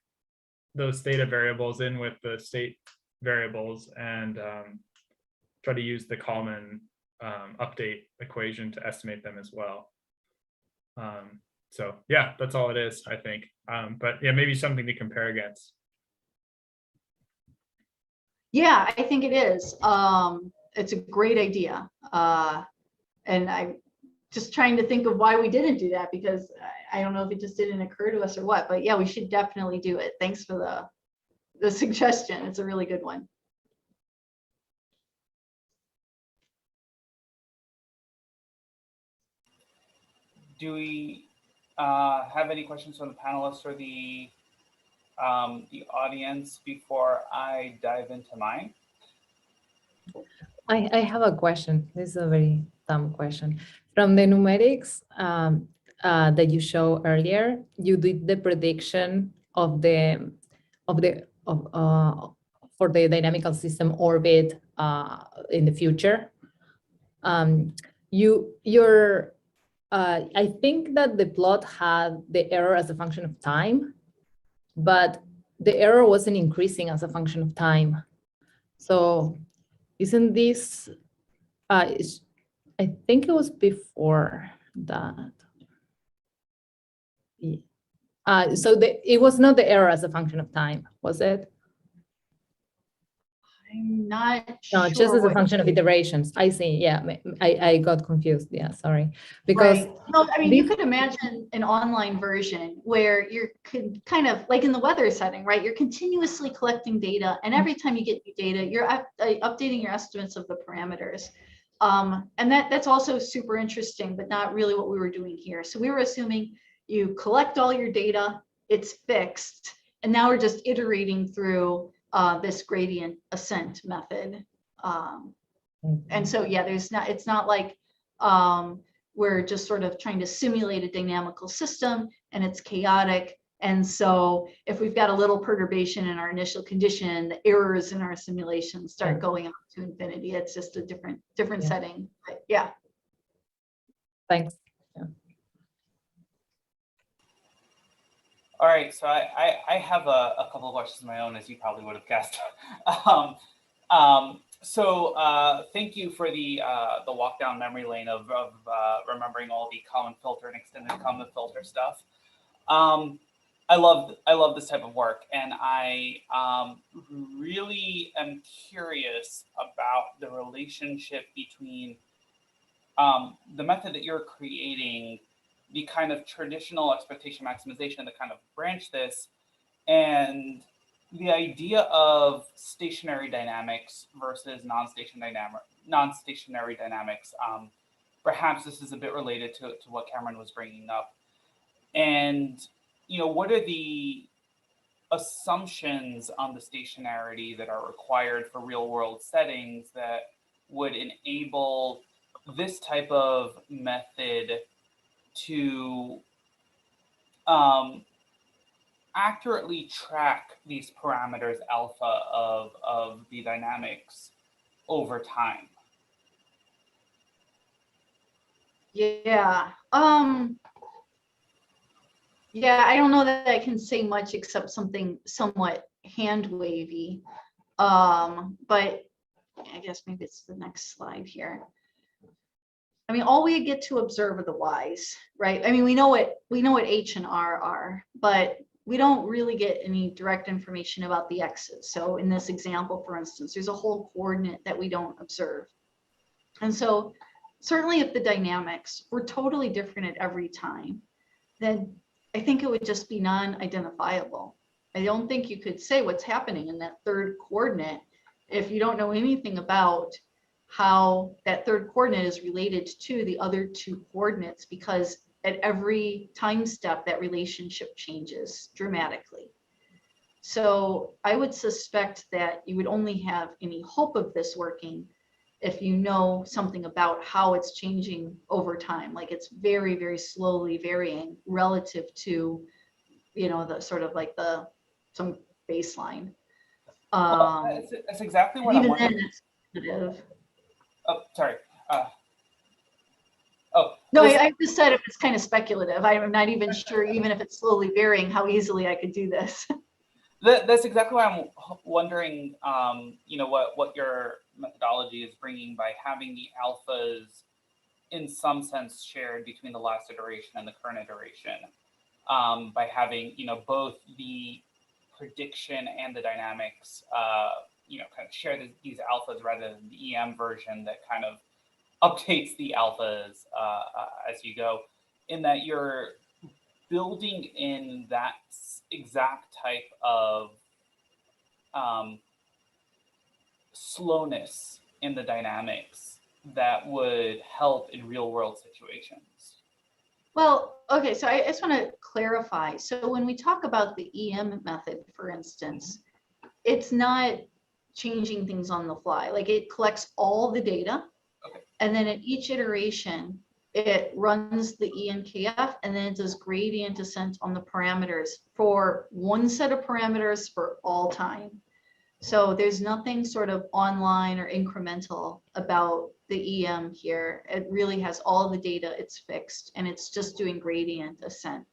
those theta variables in with the state variables and try to use the Kalman update equation to estimate them as well. So yeah, that's all it is, I think. But yeah, maybe something to compare against. Yeah, I think it is. It's a great idea. And I'm just trying to think of why we didn't do that, because I don't know if it just didn't occur to us or what, but yeah, we should definitely do it. Thanks for the suggestion. It's a really good one. Do we have any questions from the panelists or the audience before I dive into mine? I have a question. This is a very dumb question. From the numerics that you showed earlier, you did the prediction for the dynamical system orbit in the future. I think that the plot had the error as a function of time, but the error wasn't increasing as a function of time. So isn't this, I think it was before that. So it was not the error as a function of time, was it? I'm not sure. No, just as a function of iterations. I see. Yeah, I got confused. Yeah, sorry. Because right. No, I mean, you could imagine an online version where you're kind of like in the weather setting, right? You're continuously collecting data, and every time you get new data, you're updating your estimates of the parameters. And that's also super interesting, but not really what we were doing here. So we were assuming you collect all your data, it's fixed, and now we're just iterating through this gradient ascent method. And so, yeah, it's not like we're just sort of trying to simulate a dynamical system and it's chaotic. And so if we've got a little perturbation in our initial condition, the errors in our simulation start going up to infinity. It's just a different setting. But yeah. Thanks. Yeah. All right, so I have a couple of questions of my own, as you probably would have guessed. So thank you for the walk down memory lane of remembering all the Kalman filter and extended Kalman filter stuff. I love this type of work, and I really am curious about the relationship between the method that you're creating, the kind of traditional expectation maximization that kind of branch this, and the idea of stationary dynamics versus non-stationary dynamics. Perhaps this is a bit related to what Cameron was bringing up. And, you know, what are the assumptions on the stationarity that are required for real world settings that would enable this type of method to accurately track these parameters alpha of the dynamics over time. Yeah. Yeah, I don't know that I can say much except something somewhat hand wavy. But I guess maybe it's the next slide here. I mean, all we get to observe are the Y's, right? I mean, we know what H and R are, but we don't really get any direct information about the X's. So in this example, for instance, there's a whole coordinate that we don't observe. And so certainly if the dynamics were totally different at every time, then I think it would just be non-identifiable. I don't think you could say what's happening in that third coordinate if you don't know anything about how that third coordinate is related to the other two coordinates, because at every time step that relationship changes dramatically. So I would suspect that you would only have any hope of this working if you know something about how it's changing over time, like it's very, very slowly varying relative to, you know, the sort of like some baseline. That's exactly what I'm even wondering. then, it's speculative. Oh, sorry. No, I just said it's kind of speculative. I'm not even sure, even if it's slowly varying, how easily I could do this. That's exactly why I'm wondering, you know, what your methodology is bringing by having the alphas in some sense shared between the last iteration and the current iteration, by having, you know, both the prediction and the dynamics, you know, kind of share these alphas rather than the EM version that kind of updates the alphas as you go, in that you're building in that exact type of slowness in the dynamics that would help in real world situations. Well, okay, so I just want to clarify. So when we talk about the EM method, for instance, it's not changing things on the fly. Like it collects all the data, Okay. And then at each iteration, it runs the ENKF, and then it does gradient descent on the parameters for one set of parameters for all time. So there's nothing sort of online or incremental about the EM here. It really has all the data, it's fixed, and it's just doing gradient descent.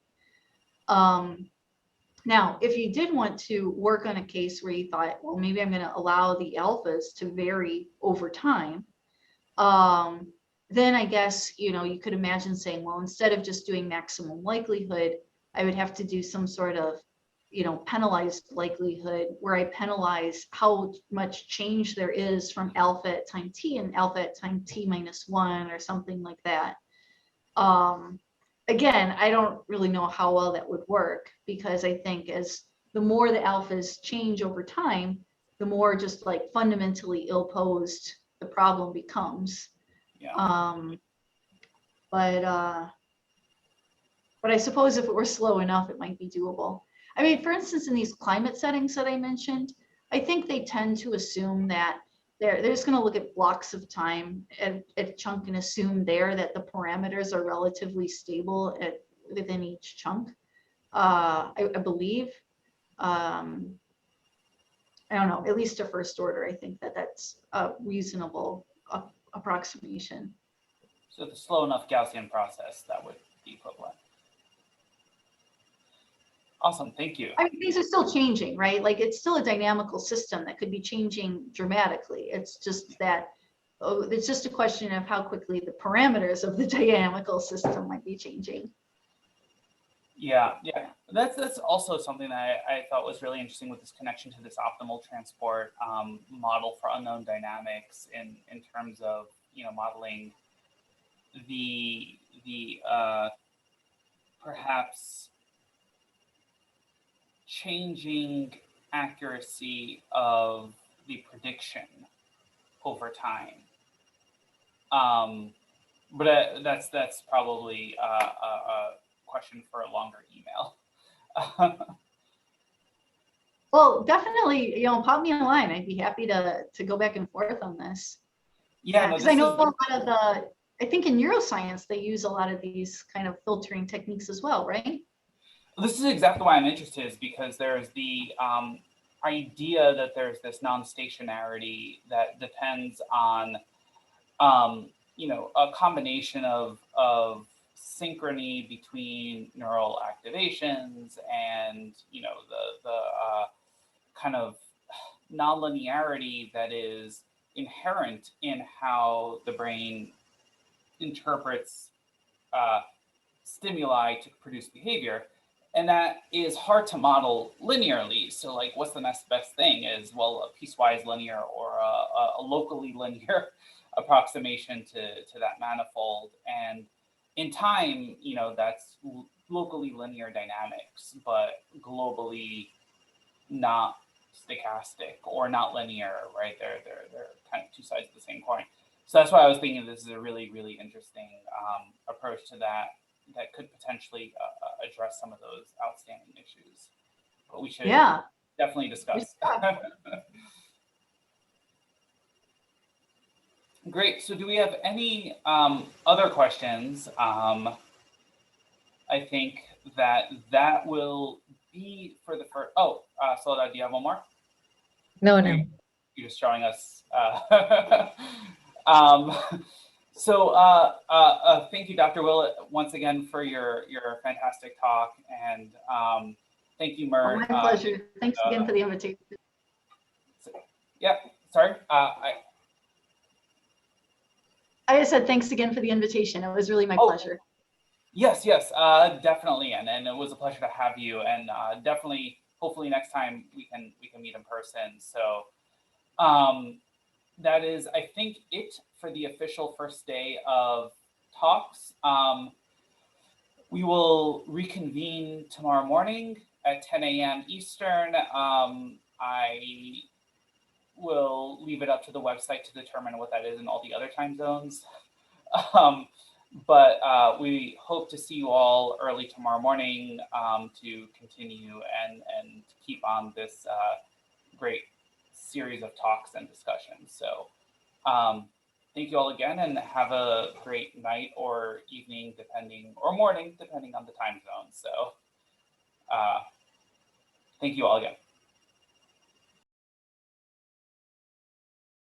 Now, if you did want to work on a case where you thought, well, maybe I'm going to allow the alphas to vary over time, then I guess, you know, you could imagine saying, well, instead of just doing maximum likelihood, I would have to do some sort of, you know, penalized likelihood where I penalize how much change there is from alpha at time t and alpha at time t-1 or something like that. Again, I don't really know how well that would work, because I think as the more the alphas change over time, the more just like fundamentally ill-posed the problem becomes. Yeah. But I suppose if it were slow enough, it might be doable. I mean, for instance, in these climate settings that I mentioned, I think they tend to assume that they're just going to look at blocks of time at chunk and assume there that the parameters are relatively stable within each chunk. I believe. I don't know, at least a first order, I think that's a reasonable approximation. So the slow enough Gaussian process, that would be equivalent. Awesome, thank you. I mean, things are still changing, right? Like it's still a dynamical system that could be changing dramatically. It's just that, it's just a question of how quickly the parameters of the dynamical system might be changing. Yeah, that's also something that I thought was really interesting with this connection to this optimal transport model for unknown dynamics in terms of, you know, modeling the perhaps changing accuracy of the prediction over time. But that's probably a question for a longer email. Well, definitely, pop me in line. I'd be happy to go back and forth on this. Yeah, no, Because this I know is a lot of I think in neuroscience, they use a lot of these kind of filtering techniques as well, right? this is exactly why I'm interested, is because there's the idea that there's this non-stationarity that depends on a combination of synchrony between neural activations and the kind of nonlinearity that is inherent in how the brain interprets stimuli to produce behavior. And that is hard to model linearly. So like, what's the next best thing is, well, a piecewise linear or a locally linear approximation to that manifold. And in time, that's locally linear dynamics, but globally not stochastic or not linear, right? They're kind of two sides of the same coin. So that's why I was thinking this is a really, really interesting approach to that could potentially address some of those outstanding issues. But we should definitely discuss. Great. So do we have any other questions? I think that will be for the first. Oh, Soledad, do you have one more? No. You're just showing us. So thank you, Dr. Willett, once again for your fantastic talk, and thank you, Mert. My pleasure. Thanks again for the invitation. Yeah, sorry. I just said thanks again for the invitation. It was really my pleasure. Yes, definitely, and it was a pleasure to have you, and definitely, hopefully next time we can meet in person. So that is, I think, it for the official first day of talks. We will reconvene tomorrow morning at 10 a.m. Eastern. I will leave it up to the website to determine what that is in all the other time zones. But we hope to see you all early tomorrow morning to continue and keep on this great series of talks and discussions. So thank you all again, and have a great night or evening, or morning, depending on the time zone. So thank you all again.